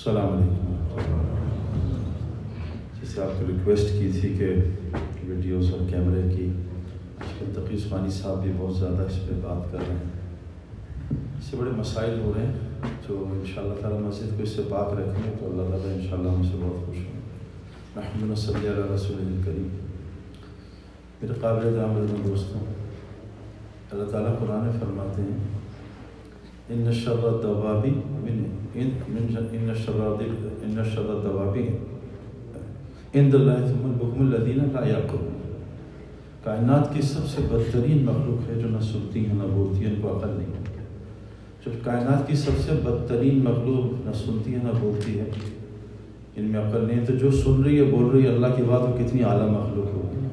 السلام علیکم۔ جیسے آپ کو ریکویسٹ کی تھی کہ ویڈیوز اور کیمرے کی، تقی عثمانی صاحب بھی بہت زیادہ اس پہ بات کر رہے ہیں، اس سے بڑے مسائل ہو رہے ہیں جو انشاءاللہ تعالیٰ مسجد کو اس سے پاک رکھیں گے تو اللہ تعالیٰ انشاءاللہ ہم سے بہت خوش ہوں۔ نحمدہ صلی علی رسول کریم۔ میرے قابل دعوت دوستوں، اللہ تعالیٰ قرآن میں فرماتے ہیں ان شر الدواب عند اللہ ثم البکم الذین لا یعقلون۔ کائنات کی سب سے بدترین مخلوق ہے جو نہ سنتی ہے نہ بولتی ہے، ان کو عقل نہیں ہے۔ جو کائنات کی سب سے بدترین مخلوق نہ سنتی ہے نہ بولتی ہے، ان میں عقل نہیں ہے، تو جو سن رہی ہے بول رہی ہے اللہ کی بات، وہ کتنی اعلیٰ مخلوق ہوگی۔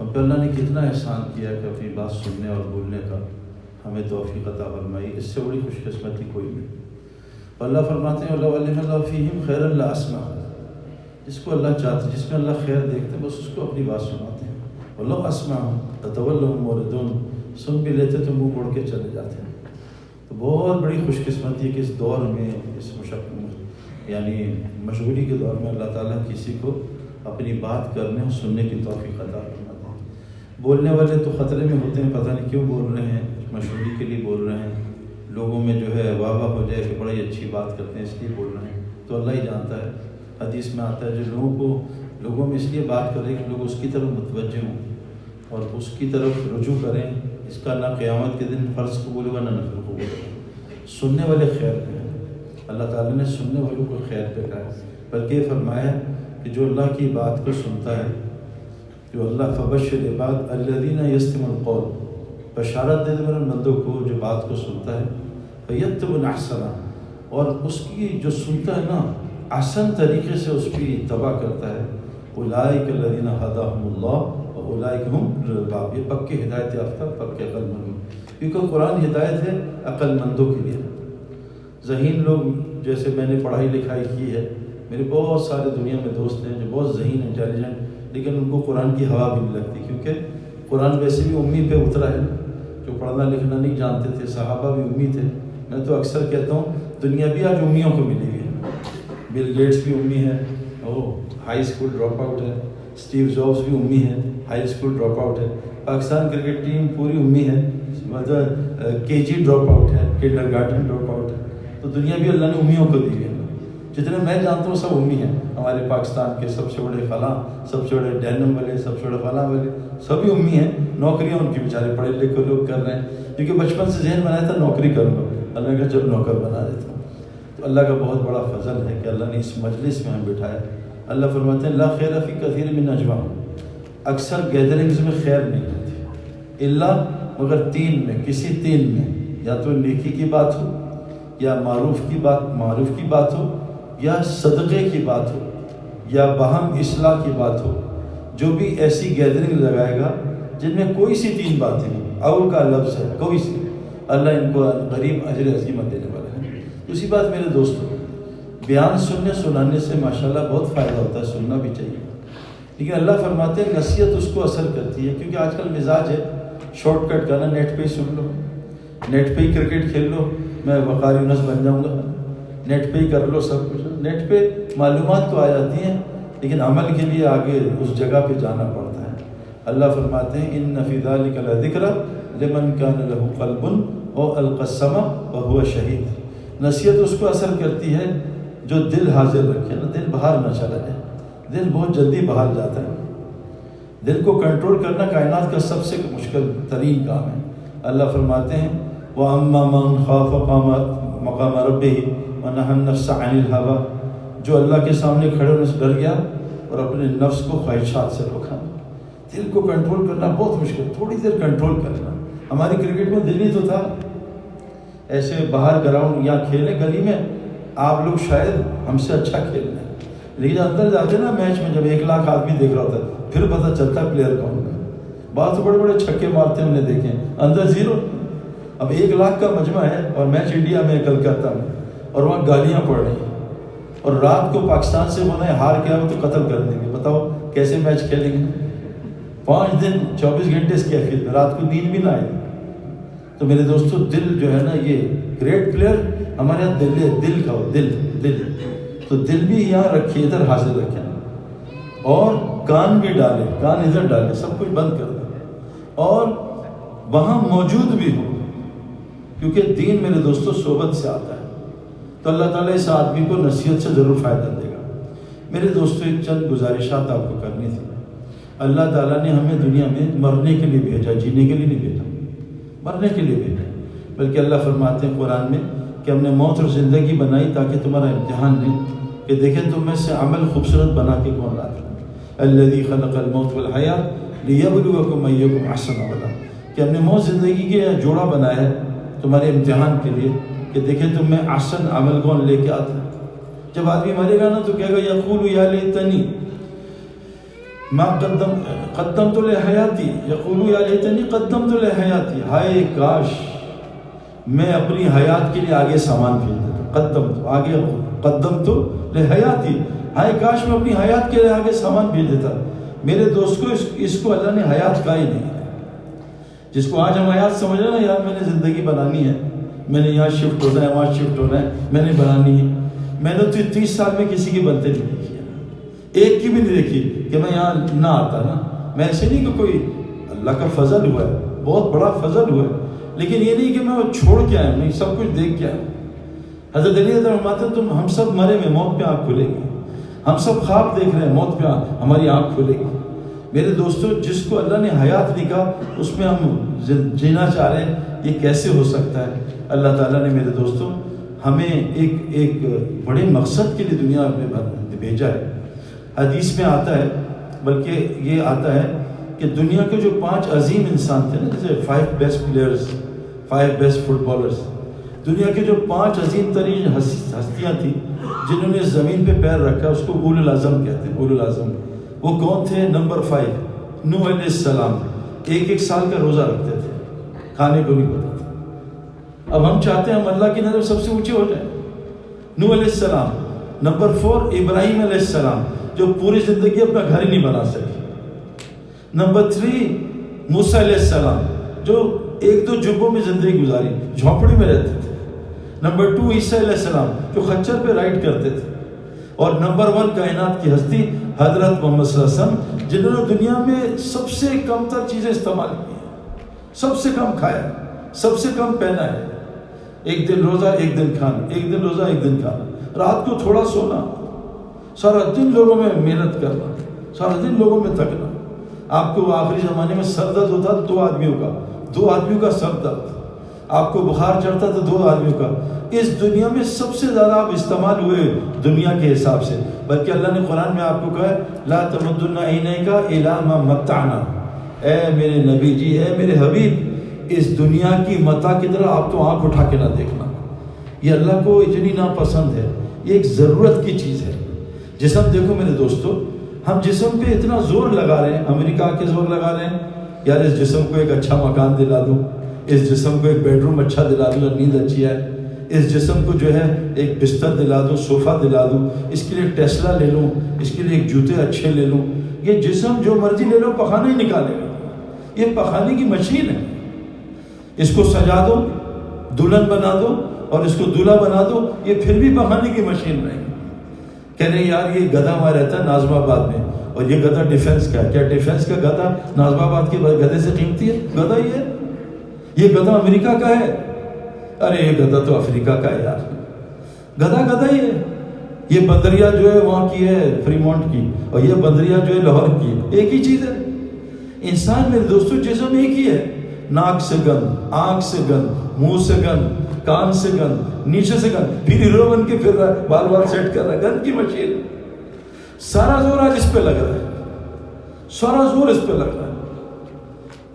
ہم پہ اللہ نے کتنا احسان کیا کہ اپنی بات سننے اور بولنے کا ہمیں توفیق عطا فرمائی، اس سے بڑی خوش قسمتی کوئی نہیں۔ اللہ فرماتے ہیں لو علم اللہ فیہم خیرا لاسمعہم، جس کو اللہ چاہتے جس میں اللہ خیر دیکھتے بس اس کو اپنی بات سناتے ہیں۔ ولو اسمعہم لتولوا معرضون، سن بھی لیتے تو منہ موڑ کے چلے جاتے ہیں۔ تو بہت بڑی خوش قسمتی ہے کہ اس دور میں، اس یعنی مشغولی کے دور میں اللہ تعالیٰ کسی کو اپنی بات کرنے اور سننے کی توفیق عطا فرماتے ہیں۔ بولنے والے تو خطرے میں ہوتے ہیں، پتہ نہیں کیوں بول رہے ہیں، مشغولی کے لیے بول رہے ہیں، لوگوں میں جو ہے واہ واہ ہو جائے کہ بڑی اچھی بات کرتے ہیں اس لیے بول رہے ہیں، تو اللہ ہی جانتا ہے۔ حدیث میں آتا ہے جو لوگوں میں اس لیے بات کریں کہ لوگ اس کی طرف متوجہ ہوں اور اس کی طرف رجوع کریں، اس کا نہ قیامت کے دن فرض قبول ہوگا نہ نفل قبول ہوگا۔ سننے والے خیر پہ ہیں، اللہ تعالیٰ نے سننے والوں کو خیر پہ کہا ہے، بلکہ یہ فرمایا کہ جو اللہ کی بات کو سنتا ہے، جو اللہ فبشر عباد الذین یستمعون القول، بشارت دے دے میرے بندوں کو جو بات کو سنتا ہے، فیتبعون احسنہ، اور اس کی جو سنتا ہے نا احسن طریقے سے اس کی اتباع کرتا ہے، اولئک الذین ھداھم اللہ واولئک ھم الالباب، یہ پکے ہدایت یافتہ پکے عقل مند، کیونکہ قرآن ہدایت ہے عقل مندوں کے لیے۔ ذہین لوگ جیسے میں نے پڑھائی لکھائی کی ہے، میرے بہت سارے دنیا میں دوست ہیں جو بہت ذہین انٹیلیجنٹ، لیکن ان کو قرآن کی ہوا بھی نہیں لگتی، کیونکہ قرآن ویسے بھی امی پہ اترا ہے، جو پڑھنا لکھنا نہیں جانتے تھے، صحابہ بھی امی تھے۔ میں تو اکثر کہتا ہوں دنیا بھی آج امیوں کو ملی ہوئی ہے، بل گیٹس بھی امی ہے، وہ ہائی اسکول ڈراپ آؤٹ ہے، اسٹیو جابس بھی امی ہے، ہائی اسکول ڈراپ آؤٹ ہے، پاکستان کرکٹ ٹیم پوری امی ہے، مطلب KG ڈراپ آؤٹ ہے، کنڈر گارڈن ڈراپ آؤٹ ہے۔ تو دنیا بھی اللہ نے امیوں کو دی ہے، جتنے میں جانتا ہوں سب امی ہیں۔ ہمارے پاکستان کے سب سے بڑے فلاں، سب سے بڑے ڈینم والے، سب سے بڑے فلاں والے سبھی امی ہیں۔ نوکریاں ان کی بیچارے پڑھے لکھے لوگ کر رہے ہیں، کیونکہ بچپن سے ذہن بنایا تھا نوکری کروں گا، اللہ نے کہا جب نوکر بنا دیتا ہوں۔ تو اللہ کا بہت بڑا فضل ہے کہ اللہ نے اس مجلس میں ہم بٹھایا۔ اللہ فرماتے ہیں لا خیر فی کثیر من نجواہم، اکثر گیدرنگز میں خیر نہیں ہوتی، الا مگر تین میں، کسی تین میں، یا تو نیکی کی بات ہو، یا معروف کی بات ہو، یا صدقے کی بات ہو، یا باہم اصلاح کی بات ہو۔ جو بھی ایسی گیدرنگ لگائے گا جن میں کوئی سی تین باتیں نہیں، اول کا لفظ ہے کوئی سی، اللہ ان کو غریب اجر عظیمت دینے والا ہے۔ اسی بات میرے دوستوں، بیان سنانے سے ماشاءاللہ بہت فائدہ ہوتا ہے، سننا بھی چاہیے، لیکن اللہ فرماتے ہیں نصیحت اس کو اثر کرتی ہے، کیونکہ آج کل مزاج ہے شارٹ کٹ کرنا، نیٹ پہ ہی سن لو، نیٹ پہ ہی کرکٹ کھیل لو، میں وقار یونس بن جاؤں گا، نیٹ پہ ہی کر لو سب کچھ۔ نیٹ پہ معلومات تو آ جاتی ہیں، لیکن عمل کے لیے آگے اس جگہ پہ جانا پڑتا ہے۔ اللہ فرماتے ہیں ان فی ذلک لذکری لمن کان لہ قلب والقی السمع وہو شہید۔ نصیحت اس کو اثر کرتی ہے جو دل حاضر رکھے نا، دل باہر نہ چلا جائے، دل بہت جلدی باہر جاتا ہے۔ دل کو کنٹرول کرنا کائنات کا سب سے مشکل ترین کام ہے۔ اللہ فرماتے ہیں وَأَمَّا مَنْ خَافَ مَقَامَ رَبِّهِ وَنَهَى النَّفْسَ عَنِ الْهَوَىٰ، جو اللہ کے سامنے کھڑے ہونے سے ڈر گیا اور اپنے نفس کو خواہشات سے روکا۔ دل کو کنٹرول کرنا بہت مشکل، تھوڑی دیر کنٹرول کرنا۔ ہماری کرکٹ میں دل ہی تو تھا، ایسے باہر گراؤنڈ یا کھیلیں گلی میں، آپ لوگ شاید ہم سے اچھا کھیل رہے ہیں، لیکن اندر جاتے نا میچ میں، جب 1 لاکھ آدمی دیکھ رہا ہوتا ہے پھر پتہ چلتا ہے پلیئر کون ہے۔ بعض بڑے بڑے چھکے مارتے ہم نے دیکھے، اندر زیرو۔ اب 1 لاکھ کا مجمع ہے اور میچ انڈیا میں کلکتہ میں، اور وہاں گالیاں پڑ رہی ہیں، اور رات کو پاکستان سے ہونا ہے، ہار گیا ہو تو قتل کر دیں گے۔ بتاؤ کیسے میچ کھیلیں گے؟ 5 دن 24 گھنٹے اس کیفیت میں، رات کو نیند بھی نہ آئے۔ تو میرے دوستو دل جو ہے نا، یہ گریٹ پلیئر ہمارے یہاں دل ہے، دل کا دل تو دل بھی یہاں رکھیے، ادھر حاضر رکھیں، اور کان بھی ڈالے، کان ادھر ڈالے، سب کچھ بند کر دیں اور وہاں موجود بھی ہو، کیونکہ دین میرے دوستو صحبت سے آتا ہے۔ تو اللہ تعالیٰ اس آدمی کو نصیحت سے ضرور فائدہ دے گا۔ میرے دوستو ایک چند گزارشات آپ کو کرنی تھی۔ اللہ تعالیٰ نے ہمیں دنیا میں مرنے کے لیے بھیجا، جینے کے لیے نہیں بھیجا، مرنے کے لیے بھیجا، بلکہ اللہ فرماتے ہیں قرآن میں کہ ہم نے موت اور زندگی بنائی تاکہ تمہارا امتحان لیں کہ دیکھیں تم میں سے عمل خوبصورت بنا کے کون لاتا ہے۔ الذی خلق الموت والحیات لیبلوکم ایکم احسن عملا، کہ ہم نے موت زندگی کے جوڑا بنایا ہے تمہارے امتحان کے لیے کہ دیکھیں تم میں احسن عمل کون لے کے آتا ہے۔ جب آدمی مرے گا نا تو کہے گا یقول یا لیتنی ما قدمت لحیاتی، یقول یا لیتنی قدمت لحیاتی، ہائے کاش میں اپنی حیات کے لیے آگے سامان بھیج دیتا، قدمت لحیاتی، ہائے کاش میں اپنی حیات کے لیے آگے سامان بھیج دیتا۔ میرے دوست کو اس کو اللہ نے حیات کا ہی نہیں ہے۔ جس کو آج ہم حیات سمجھ رہے ہیں نا، یار میں نے زندگی بنانی ہے، میں نے یہاں شفٹ ہونا ہے، وہاں شفٹ ہونا ہے، میں نے بنانی ہے۔ میں نے تو 30 سال میں کسی کی بنتے نہیں دیکھی ہے، ایک کی بھی نہیں دیکھی کہ میں یہاں نہ آتا نا۔ میں ایسے نہیں کہ کوئی اللہ کا فضل ہوا ہے، بہت بڑا فضل ہوا ہے، لیکن یہ نہیں کہ میں وہ چھوڑ کے آیا، نہیں، سب کچھ دیکھ کے آیا۔ حضرت علی رضی اللہ عنہ تم ہم سب مرے میں، موت پہ آنکھ کھلے گی، ہم سب خواب دیکھ رہے ہیں، موت پہ ہماری آنکھ کھلے گی۔ میرے دوستو جس کو اللہ نے حیات لکھا اس میں ہم جینا چاہ رہے ہیں، یہ کیسے ہو سکتا ہے؟ اللہ تعالیٰ نے میرے دوستو ہمیں ایک بڑے مقصد کے لیے دنیا میں بھیجا ہے۔ حدیث میں آتا ہے، بلکہ یہ آتا ہے کہ دنیا کے جو 5 عظیم انسان تھے نا، جیسے 5 best players, 5 best footballers, دنیا کے جو 5 عظیم ترین ہستیاں تھیں جنہوں نے زمین پہ پیر رکھا، اس کو اولو العزم کہتے ہیں، اولو العزم۔ وہ کون تھے؟ نمبر 5 نوح علیہ السلام، ایک سال کا روزہ رکھتے تھے، کھانے کو نہیں پتا تھا۔ اب ہم چاہتے ہیں ہم اللہ کی نظر سب سے اونچے ہو جائیں۔ نوح علیہ السلام۔ نمبر 4 ابراہیم علیہ السلام، جو پوری زندگی اپنا گھر ہی نہیں بنا سکے۔ نمبر 3 موسیٰ علیہ السلام، جو 1-2 جبوں میں زندگی گزاری، جھونپڑی میں رہتے تھے۔ نمبر 2 عیسیٰ علیہ السلام، جو خچر پہ رائڈ کرتے تھے۔ اور نمبر 1 کائنات کی ہستی حضرت محمد صلی اللہ علیہ وسلم، جنہوں نے دنیا میں سب سے کم تر چیزیں استعمال کی ہیں، سب سے کم کھایا، سب سے کم پہنا ہے، ایک دن روزہ ایک دن کھانا، ایک دن روزہ ایک دن کھانا، رات کو تھوڑا سونا، سارا دن لوگوں میں محنت کرنا، سارا دن لوگوں میں تھکنا۔ آپ کو آخری زمانے میں سر درد ہوتا تو 2 آدمیوں کا سر درد، آپ کو بخار چڑھتا تو 2 آدمیوں کا۔ اس دنیا میں سب سے زیادہ آپ استعمال ہوئے دنیا کے حساب سے، بلکہ اللہ نے قرآن میں آپ کو کہا ہے لا تمدن عینیک الی ما متعنا، اے میرے نبی جی، اے میرے حبیب، اس دنیا کی متاع کی طرح آپ تو آنکھ اٹھا کے نہ دیکھنا۔ یہ اللہ کو اتنی ناپسند ہے، یہ ایک ضرورت کی چیز ہے۔ جسم دیکھو میرے دوستو، ہم جسم پہ اتنا زور لگا رہے ہیں، امریکہ کے زور لگا رہے ہیں، یار اس جسم کو ایک اچھا مکان دلا دوں، اس جسم کو ایک بیڈ روم اچھا دلا دوں، نیند اچھی ہے، اس جسم کو جو ہے ایک بستر دلا دوں، صوفہ دلا دوں، اس کے لیے ٹیسلا لے لوں، اس کے لیے ایک جوتے اچھے لے لوں۔ یہ جسم جو مرضی لے لو پخانا ہی نکالے گا، یہ پخانے کی مشین ہے۔ اس کو سجا دو، دلہن بنا دو اور اس کو دولہا بنا دو، یہ پھر بھی پخانے کی مشین رہے گی۔ کہہ رہے یار یہ گدھا وہاں رہتا ہے ناظم آباد میں، اور یہ گدھا ڈیفینس کا ہے، کیا ڈیفینس کا گدھا ناظم آباد کے گدھے سے قیمتی ہے؟ گدھا ہی ہے۔ یہ گدھا امریکہ کا ہے، ارے یہ گدھا تو افریقہ کا ہے یار، گدھا ہی ہے۔ یہ بندریا جو ہے وہاں کی ہے فریمونٹ کی، اور یہ بندریا جو ہے لاہور کی ہے، ایک ہی چیز ہے۔ انسان میرے دوستو جسم ایک ہی ہے، ناک سے گند، آنکھ سے گند، منہ سے گند، کان سے گند، نیچے سے گند، پھر ہیرو بن کے پھر رہا ہے، بال بال سیٹ کر رہا ہے، گند کی مشین۔ سارا زور آج اس پہ لگ رہا ہے، سارا زور اس پہ لگ رہا ہے۔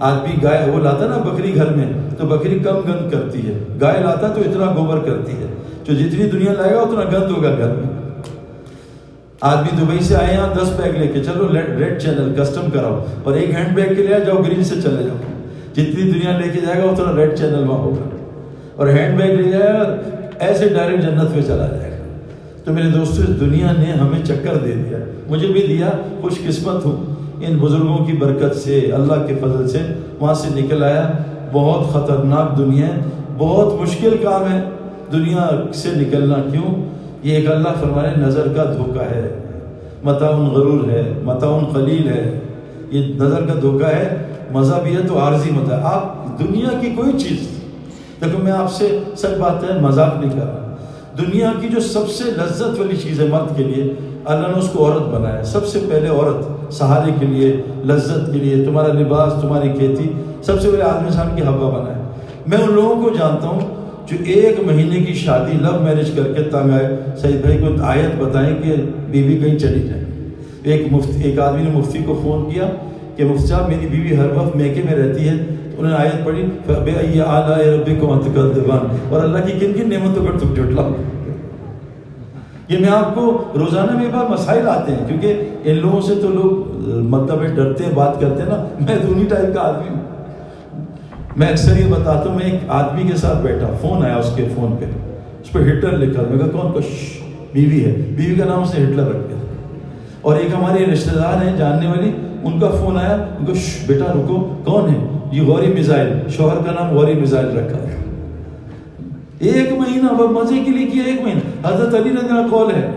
آدمی گائے وہ لاتا نا بکری گھر میں تو بکری کم گند کرتی ہے، گائے لاتا تو اتنا گوبر کرتی ہے، جو جتنی دنیا لائے گا اتنا گند ہوگا گھر میں۔ آدمی دبئی سے آئے یہاں 10 بیگ لے کے، چلو ریڈ چینل کسٹم کراؤ، اور ایک ہینڈ بیگ کے لے جاؤ گرین سے چلے جاؤ، جتنی دنیا لے کے جائے گا اتنا ریڈ چینل وہاں ہوگا، اور ہینڈ بیگ لے جائے گا ایسے ڈائریکٹ جنت میں چلا جائے گا۔ تو میرے دوستو اس دنیا نے ہمیں چکر دے دیا، مجھے بھی دیا، خوش قسمت ہوں ان بزرگوں کی برکت سے، اللہ کے فضل سے وہاں سے نکل آیا۔ بہت خطرناک دنیا ہے، بہت مشکل کام ہے دنیا سے نکلنا۔ کیوں؟ یہ ایک اللہ فرمائے نظر کا دھوکہ ہے، متاع غرور ہے، متاع قلیل ہے، یہ نظر کا دھوکہ ہے، مزہ بھی ہے تو عارضی مزہ ہے۔ آپ دنیا کی کوئی چیز، دیکھو میں آپ سے سچ بات ہے، مذاق نہیں کر رہا، دنیا کی جو سب سے لذت والی چیز ہے مرد کے لیے، اللہ نے اس کو عورت بنایا۔ سب سے پہلے عورت سہارے کے لیے، لذت کے لیے، تمہارا لباس، تمہاری کھیتی، سب سے پہلے آدمی صاحب کی حوا بنایا۔ میں ان لوگوں کو جانتا ہوں جو 1 مہینے کی شادی لو میرج کر کے تنگ آئے، سعید بھائی کو آیت بتائیں کہ بیوی کہیں چلی جائے۔ ایک آدمی نے مفتی کو فون کیا کہ مفتی صاحب میری بیوی ہر وقت میکے میں رہتی ہے، انہوں نے آیت پڑھی فَبِأَيِّ آلَاءِ رَبِّكُمَا تُكَذِّبَانِ، اور اللہ کی کن کن نعمتوں پر تم جھٹلاؤ۔ یہ میں آپ کو روزانہ میں بار مسائل آتے ہیں، کیونکہ ان لوگوں سے تو لوگ مطلب ڈرتے ہیں، بات کرتے ہیں نا، میں دونی ٹائپ کا آدمی ہوں۔ میں اکثر یہ بتاتا ہوں، میں ایک آدمی کے ساتھ بیٹھا، فون آیا اس کے فون پہ، اس پہ ہٹلر لکھا، میں کہا کون؟ بیوی ہے، بیوی کا نام اس نے ہٹلر رکھ دیا۔ اور ایک ہمارے رشتہ دار ہیں جاننے والی، ان کا فون آیا، ان کو بیٹا رکو، کون ہے؟ یہ غوری میزائل، شوہر کا نام غوری میزائل رکھا ہے۔ 1 مہینہ وہ مزے کے لیے کیا، 1 مہینہ۔ حضرت علی رضی اللہ عنہ قول ہے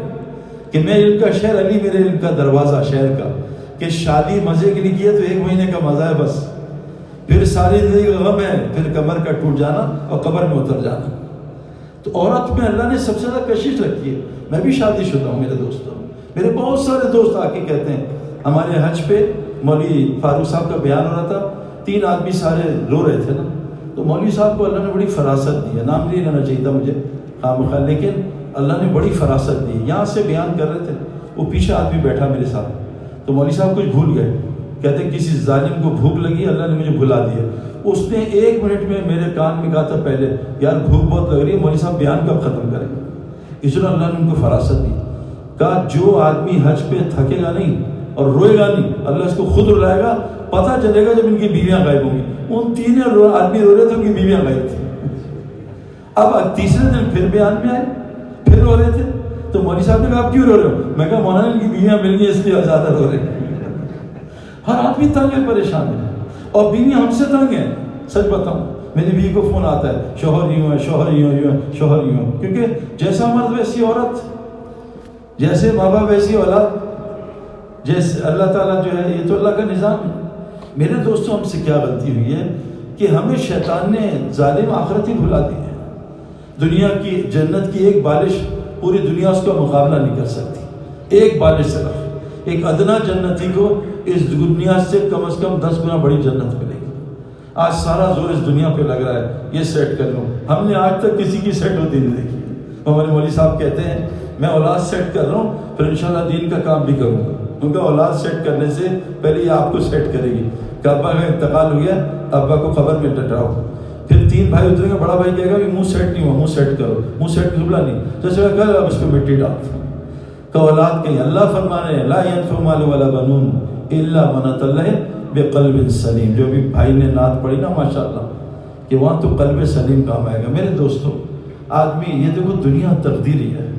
کہ میں علم کا شہر، علی میرے علم کا دروازہ شہر کا، کہ شادی مزے کے لیے کیا تو 1 مہینے کا مزہ ہے بس، پھر ساری زندگی کا غم ہے، پھر کمر کا ٹوٹ جانا اور قبر میں اتر جانا۔ تو عورت میں اللہ نے سب سے زیادہ کشش رکھی ہے۔ میں بھی شادی شدہ ہوں میرے دوستوں، میرے بہت سارے دوست آ کے کہتے ہیں، ہمارے حج پہ مولوی فاروق صاحب کا بیان ہو رہا تھا، 3 آدمی سارے رو رہے تھے نا، تو مولوی صاحب کو اللہ نے بڑی فراست دی ہے، نام نہیں لینا چاہیے تھا مجھے خامخواہ، لیکن اللہ نے بڑی فراست دی۔ یہاں سے بیان کر رہے تھے، وہ پیچھے آدمی بیٹھا میرے ساتھ، تو مولوی صاحب کچھ بھول گئے، کہتے ہیں کسی ظالم کو بھوک لگی، اللہ نے مجھے بھلا دیا۔ اس نے 1 منٹ میں میرے کان میں کہا تھا پہلے، یار بھوک بہت لگ رہی ہے، مولوی صاحب بیان کب ختم کریں گے؟ اس لیے اللہ نے ان کو فراست دی، کہا جو آدمی حج پہ تھکے گا نہیں اور روئے گا نہیں، اللہ اس کو خود رلائے گا، پتہ چلے گا جب ان کی بیویاں غائب ہوں گی۔ ان 3 آدمی رو رہے تھے، ان کی بیویاں غائب تھیں۔ اب تیسرے دن پھر بیان میں آئے، پھر رو رہے تھے، تو مولوی صاحب نے کہا آپ کیوں رو رہے ہو؟ میں کہا مولانا ان کی بیویاں مل گئی اس لیے زیادہ رو رہے ہیں۔ ہر آدمی تنگ ہے، پریشان ہے، اور بیویاں ہم سے تنگ ہیں۔ سچ بتاؤں، میری بیوی کو فون آتا ہے، شوہر یوں ہے، شوہر یوں ہے، شوہر یوں ہے، کیونکہ جیسا مرد ویسی عورت، جیسے ماں باپ ویسی اولاد، جیسے اللہ تعالیٰ جو ہے، یہ تو اللہ کا نظام ہے۔ میرے دوستوں، ہم سے کیا غلطی ہوئی ہے کہ ہمیں شیطان نے ظالم آخرت ہی بھلا دی ہے۔ دنیا کی جنت کی ایک بالش پوری دنیا اس کا مقابلہ نہیں کر سکتی، ایک بالش صرف، ایک ادنا جنتی کو اس دنیا سے کم از کم 10 گنا بڑی جنت ملے گی۔ آج سارا زور اس دنیا پہ لگ رہا ہے، یہ سیٹ کر لوں، ہم نے آج تک کسی کی سیٹ ہوتی نہیں دیکھی۔ ہمارے مولوی صاحب کہتے ہیں میں اولاد سیٹ کر رہا ہوں، پھر انشاءاللہ دین کا کام بھی کروں گا، کیونکہ اولاد سیٹ کرنے سے پہلے یہ آپ کو سیٹ کرے گی کہ ابا کا انتقال ہو گیا، ابا کو خبر میں ڈٹاؤ، پھر 3 بھائی اتریں گے، بڑا بھائی کہے گا کہ منہ سیٹ نہیں ہوا، منہ سیٹ کرو، منہ سیٹ دبلا نہیں، جیسے کہا اب اس پہ مٹی ڈال کہ اولاد کہیں۔ اللہ فرمانے ہیں لا ينفع مال ولا بنون الا من اتى الله بقلب سلیم۔ جو بھی بھائی نے نعت پڑھی نا ماشاءاللہ، کہ وہاں تو قلب سلیم کام آئے گا۔ میرے دوستوں، آدمی یہ دیکھو دنیا تقدیری ہے۔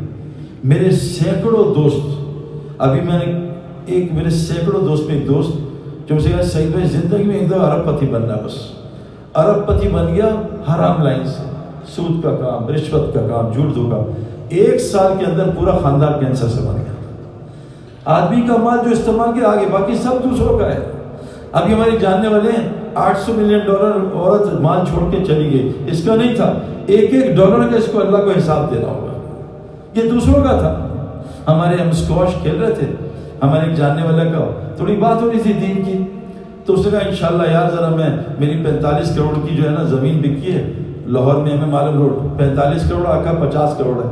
میرے سینکڑوں دوست، ابھی میں نے میرے سینکڑوں دوست میں ایک دوست جو مجھے کہا سعید بھائی زندگی میں ایک دفعہ ارب پتی بننا، بس ارب پتی بن گیا حرام لائن سے، سود کا کام، رشوت کا کام، جھوٹ دھوکا، 1 سال کے اندر پورا خاندان کینسر سے مر گیا۔ آدمی کا مال جو استعمال کیا آگے، باقی سب دوسروں کا ہے۔ ابھی ہماری جاننے والے ہیں $800 ملین عورت مال چھوڑ کے چلی گئی، اس کا نہیں تھا، ایک ڈالر کا اس کو اللہ کو حساب دینا ہوگا، یہ دوسروں کا تھا۔ ہمارے ہم اسکواش کھیل رہے تھے، ہمارے ایک جاننے والے کا تھوڑی بات ہو رہی تھی دین کی، تو اس نے کہا انشاءاللہ یار ذرا میری 45 کروڑ کی جو ہے نا زمین بکی ہے لاہور میں، ہمیں معلوم روڈ 45 کروڑ آقا 50 کروڑ ہے،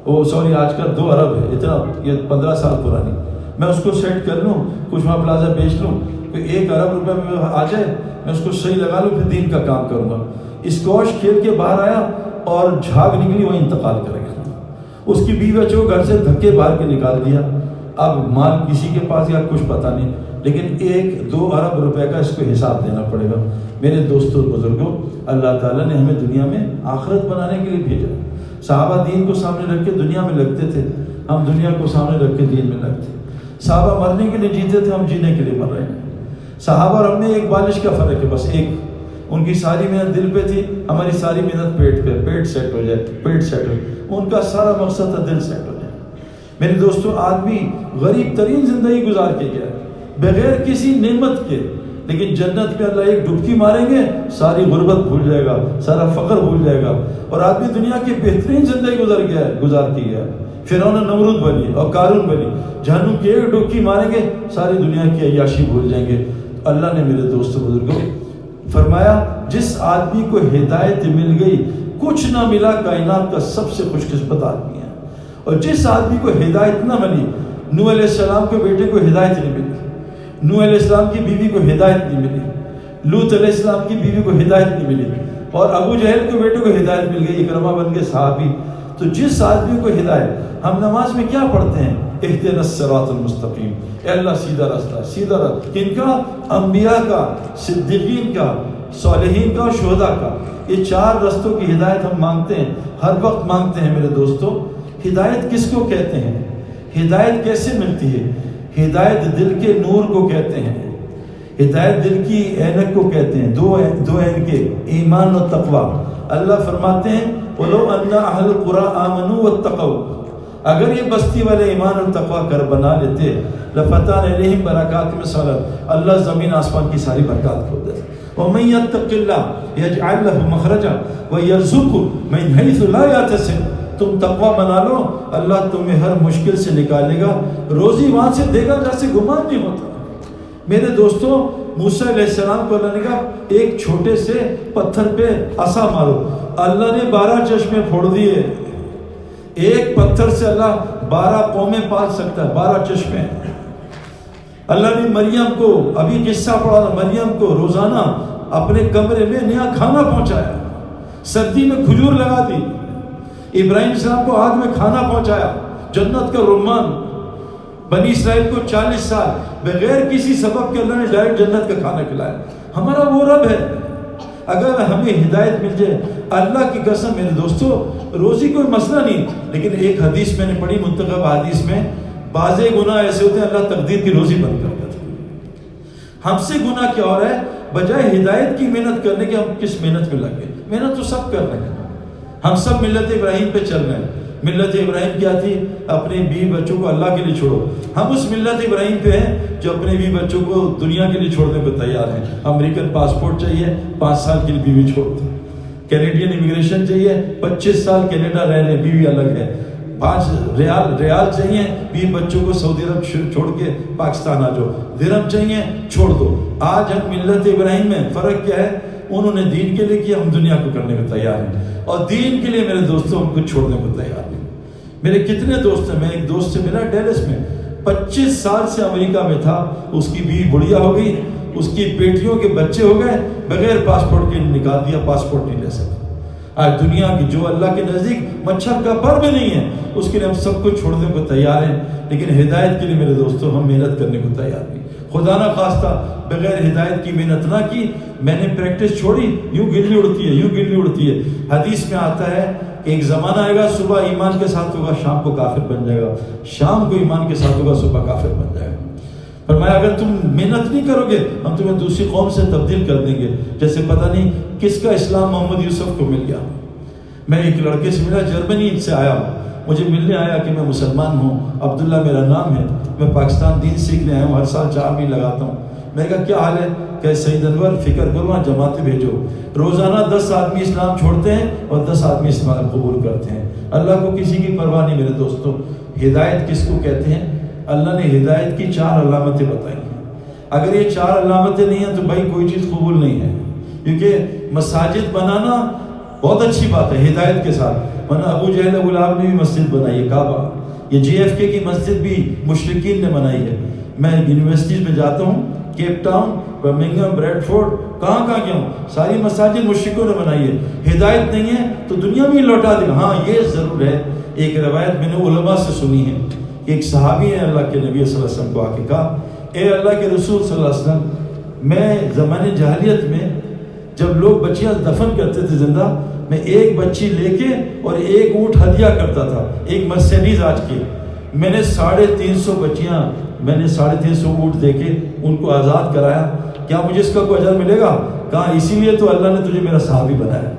وہ سوری آج کل 2 ارب ہے، اتنا یہ 15 سال پرانی، میں اس کو سیٹ کر لوں، کچھ وہاں پلازا بیچ لوں، کہ 1 ارب روپے میں آ جائے، میں اس کو صحیح لگا لوں، پھر دین کا کام کروں گا۔ اسکواش کھیل کے باہر آیا اور جھاگ نکلی، وہ انتقال کرے گا۔ اس کی بیوی بچوں کو گھر سے دھکے باہر کے نکال دیا، اب مال کسی کے پاس یا کچھ پتہ نہیں، لیکن 1-2 ارب روپے کا اس کو حساب دینا پڑے گا۔ میرے دوستوں بزرگوں، اللہ تعالیٰ نے ہمیں دنیا میں آخرت بنانے کے لیے بھیجا۔ صحابہ دین کو سامنے رکھ کے دنیا میں لگتے تھے، ہم دنیا کو سامنے رکھ کے دین میں لگتے۔ صحابہ مرنے کے لیے جیتے تھے، ہم جینے کے لیے مر رہے ہیں۔ صحابہ اور ہم میں ایک بالش کا فرق ہے، بس ان کی ساری محنت دل پہ تھی، ہماری ساری محنت پیٹ پہ، پیٹ سیٹ ہو جائے، پیٹ سیٹ ہو جائے، ان کا سارا مقصد تھا دل سیٹ ہو جائے۔ میرے دوستو، آدمی غریب ترین زندگی گزار کے گیا بغیر کسی نعمت کے، لیکن جنت میں اللہ ایک ڈبکی ماریں گے ساری غربت بھول جائے گا، سارا فقر بھول جائے گا، اور آدمی دنیا کی بہترین زندگی گزار کے گیا۔ فرعون نمرود بنی اور قارون بنی، جہنم کی ایک ڈبکی ماریں گے ساری دنیا کی عیاشی بھول جائیں گے۔ اللہ نے میرے دوستو بزرگوں فرمایا، جس آدمی کو ہدایت مل گئی کچھ نہ ملا، کائنات کا سب سے خوش قسمت آدمی ہے۔ اور جس آدمی کو ہدایت نہ ملی، نوح علیہ السلام کے بیٹے کو ہدایت نہیں ملی، نوح علیہ السلام کی بیوی کو ہدایت نہیں ملی، لوط علیہ السلام کی بیوی کو ہدایت نہیں ملی، اور ابو جہل کے بیٹے کو ہدایت مل گئی، اکرمہ بن کے صحابی۔ تو جس آدمی کو ہدایت، ہم نماز میں کیا پڑھتے ہیں؟ اہدنا الصراط المستقیم، اے اللہ سیدھا راستہ، سیدھا راستہ کن کا؟ انبیاء کا، صدیقین کا، صالحین کا اور شہداء کا۔ یہ چار رستوں کی ہدایت ہم مانگتے ہیں، ہر وقت مانگتے ہیں۔ میرے دوستو، ہدایت کس کو کہتے ہیں؟ ہدایت کیسے ملتی ہے؟ ہدایت دل کے نور کو کہتے ہیں، ہدایت دل کی اینک کو کہتے ہیں، دو عین کے، ایمان و تقوی۔ اللہ فرماتے ہیں وَلَوْ أَنَّ أَهْلَ الْقُرَىٰ آمَنُوا وَاتَّقَوْا، اگر یہ بستی والے ایمان اور تقوی کر بنا لیتے، لَفَتَحْنَا عَلَيْهِمْ بَرَكَاتٍ مِّنَ السَّمَاءِ، اللہ زمین آسمان کی ساری برکات کھول دے۔ وَمَن يَتَّقِ اللَّهَ يَجْعَل لَّهُ مَخْرَجًا وَيَرْزُقْهُ مِنْ حَيْثُ لَا يَحْتَسِبُ، تم تقوی بنا لو، اللہ تمہیں ہر مشکل سے نکالے گا، روزی وہاں سے دے گا جیسے گمان نہیں ہوتا۔ میرے دوستو، موسیٰ علیہ السلام کو اللہ نے کہا ایک چھوٹے سے پتھر پہ عصا مارو، اللہ نے 12 چشمے پھوڑ دیے۔ ایک پتھر سے اللہ 12 قومیں پال سکتا ہے، 12 چشمے۔ اللہ نے مریم کو، ابھی قصہ پڑھا، مریم کو روزانہ اپنے کمرے میں نیا کھانا پہنچایا، سردی میں کھجور لگا دی۔ ابراہیم السلام کو آگ میں کھانا پہنچایا، جنت کا رمان۔ بنی اسرائیل کو 40 سال بغیر کسی سبب کے اللہ نے ڈائریکٹ جنت کا کھانا کھلایا۔ ہمارا وہ رب ہے۔ اگر ہمیں ہدایت مل جائے، اللہ کی قسم میرے دوستو، روزی کوئی مسئلہ نہیں، لیکن ایک حدیث میں نے پڑھی، منتخب حدیث میں، بعض گناہ ایسے ہوتے ہیں اللہ تقدیر کی روزی بند کر دیتا ہے۔ ہم سے گناہ کیا ہو رہا ہے؟ بجائے ہدایت کی محنت کرنے کے ہم کس محنت میں لگے؟ محنت تو سب کر رہے ہیں، ہم سب ملت ابراہیم پہ چل رہے ہیں۔ ملت ابراہیم کیا تھی؟ اپنے بیوی بچوں کو اللہ کے لیے چھوڑو۔ ہم اس ملت ابراہیم پہ ہیں جو اپنے بیوی بچوں کو دنیا کے لیے چھوڑنے کو تیار ہیں۔ امریکن پاسپورٹ چاہیے، 5 سال کے لیے بیوی چھوڑ دیں۔ کینیڈین امیگریشن چاہیے، 25 سال کینیڈا رہ لیں، بیوی الگ ہے۔ 5 ریال چاہیے، بیوی بچوں کو سعودی عرب چھوڑ کے پاکستان آ جاؤ۔ درہم چاہیے، چھوڑ دو۔ آج ہم ملت ابراہیم میں فرق کیا ہے؟ انہوں نے دین کے لیے کیا، ہم دنیا کو کرنے کو تیار ہیں، اور دین کے لیے میرے دوستوں ہم کو چھوڑنے کو تیار ہیں۔ میرے کتنے دوست ہیں، میں ایک دوست سے ملا ڈیلس میں، 25 سال سے امریکہ میں تھا، اس کی بیوی بڑھیا ہو گئی، اس کی بیٹیوں کے بچے ہو گئے، بغیر پاسپورٹ کے نکال دیا، پاسپورٹ نہیں لے سکتا۔ آج دنیا کی جو اللہ کے نزدیک مچھر کا پر بھی نہیں ہے، اس کے لیے ہم سب کو چھوڑنے کو تیار ہیں، لیکن ہدایت کے لیے میرے دوستوں ہم محنت کرنے کو تیار نہیں۔ خدا نہ خواستہ بغیر ہدایت کی محنت نہ کی، میں نے پریکٹس چھوڑی، یوں گلی اڑتی ہے، یوں گلی اڑتی ہے۔ حدیث میں آتا ہے کہ ایک زمانہ آئے گا، صبح ایمان کے ساتھ ہوگا، شام کو کافر بن جائے گا، شام کو ایمان کے ساتھ ہوگا، صبح کافر بن جائے گا۔ فرمایا اگر تم محنت نہیں کرو گے، ہم تمہیں دوسری قوم سے تبدیل کر دیں گے، جیسے پتہ نہیں کس کا اسلام محمد یوسف کو مل گیا۔ میں ایک لڑکے سے ملا، جرمنی سے آیا ہوں، مجھے ملنے آیا کہ میں مسلمان ہوں، عبداللہ میرا نام ہے، میں پاکستان دین سیکھنے آیا ہوں، ہر سال 4 مہینے لگاتا ہوں۔ میں نے کہا کیا حال ہے؟ کہ سید انور فکر کرو، وہاں جماعتیں بھیجو، روزانہ 10 آدمی اسلام چھوڑتے ہیں اور 10 آدمی اسلام قبول کرتے ہیں۔ اللہ کو کسی کی پرواہ نہیں میرے دوستوں۔ ہدایت کس کو کہتے ہیں؟ اللہ نے ہدایت کی 4 علامتیں بتائی ہیں۔ اگر یہ 4 علامتیں نہیں ہیں تو بھائی کوئی چیز قبول نہیں ہے، کیونکہ مساجد بنانا بہت اچھی بات ہے ہدایت کے ساتھ، ورنہ ابو جہل ابو لہب نے بھی مسجد بنائی ہے، کعبہ، یہ JFK کی مسجد بھی مشرکین نے بنائی ہے۔ میں یونیورسٹیز میں جاتا ہوں، Cape Town, Birmingham, Bradford, کہاں گیا ہوں، ساری مساجد مشرکوں نے بنائی ہے۔ ہدایت نہیں ہے تو دنیا میں ہی لوٹا دے گا۔ ہاں یہ ضرور ہے، ایک روایت میں نے علماء سے سنی ہے کہ ایک صحابی نے اللہ کے نبی صلی اللہ علیہ وسلم کو آ کے کہا، اے اللہ کے رسول صلی اللہ علیہ وسلم، میں زمانے جاہلیت میں جب لوگ بچیاں دفن کرتے تھے زندہ، میں ایک بچی لے کے اور ایک اونٹ ہدیہ کرتا تھا، ایک مرسیڈیز آج کی۔ میں نے 350 بچیاں، میں نے 350 اونٹ دے کے ان کو آزاد کرایا، کیا مجھے اس کا کوئی اجر ملے گا؟ کہا اسی لیے تو اللہ نے تجھے میرا صحابی بنایا.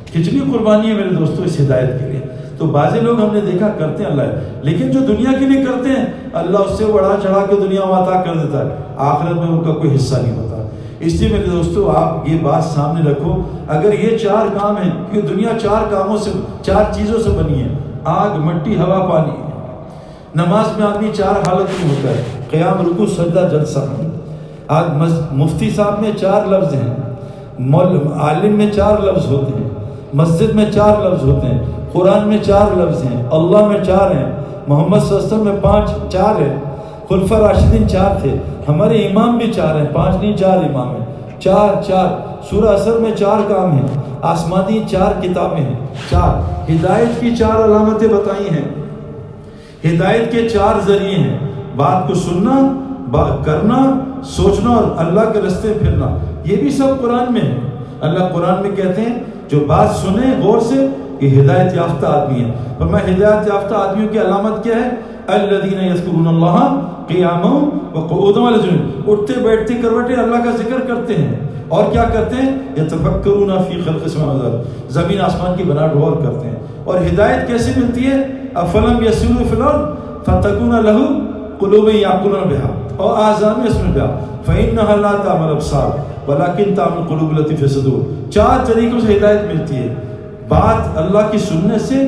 کتنی قربانی ہے میرے دوستوں اس ہدایت کے لیے. تو بعض لوگ ہم نے دیکھا کرتے ہیں اللہ، لیکن جو دنیا کے لیے کرتے ہیں اللہ اس سے بڑھا چڑھا کے دنیا میں عطا کر دیتا ہے، آخرت میں ان کا کوئی حصہ نہیں ہوتا. اس لیے میرے دوستو آپ یہ بات سامنے رکھو، اگر یہ 4 کام ہیں، کیونکہ دنیا 4 کاموں سے 4 چیزوں سے بنی ہے، آگ، مٹی، ہوا، پانی. نماز میں آدمی 4 حالت میں ہوتا ہے، قیام، رکوع، سجدہ، جلسہ. آج مفتی صاحب میں 4 لفظ ہیں، عالم میں 4 لفظ ہوتے ہیں، مسجد میں 4 لفظ ہوتے ہیں، قرآن میں 4 لفظ ہیں، اللہ میں 4 ہیں، محمد صلی اللہ علیہ وسلم میں 4 ہے، خلفاء راشدین 4 تھے، ہمارے امام بھی 4 ہیں، 5 نہیں 4 امام ہیں. 4 سورہ اثر میں 4 کام ہیں، آسمانی 4 کتابیں ہیں. 4 ہدایت کی 4 علامتیں بتائی ہیں، ہدایت کے 4 ذریعے ہیں، بات کو سننا، بات کرنا، سوچنا اور اللہ کے راستے پھرنا. یہ بھی سب قرآن میں ہے. اللہ قرآن میں کہتے ہیں جو بات سنے غور سے یہ ہدایت یافتہ آدمی ہے. فرمایا ہدایت یافتہ آدمیوں کی علامت کیا ہے؟ الذین یذکرون اللہ قیاما وقعودا وعلی جنوبہم، اٹھتے بیٹھتے کروٹے اللہ کا ذکر کرتے ہیں. اور کیا کرتے ہیں؟ یتفکرون فی خلق السماوات والارض، زمین آسمان کی بنا غور کرتے ہیں. اور ہدایت کیسے ملتی ہے؟ افلم یسیروا فی الارض فتکون لهم قلوب یعقلون بها اور آذان یسمعون بها فانها لا تعمل الابصار ولكن تعمل القلوب التي في الصدور. 4 طریقوں سے ہدایت ملتی ہے، بات اللہ کی سننے سے،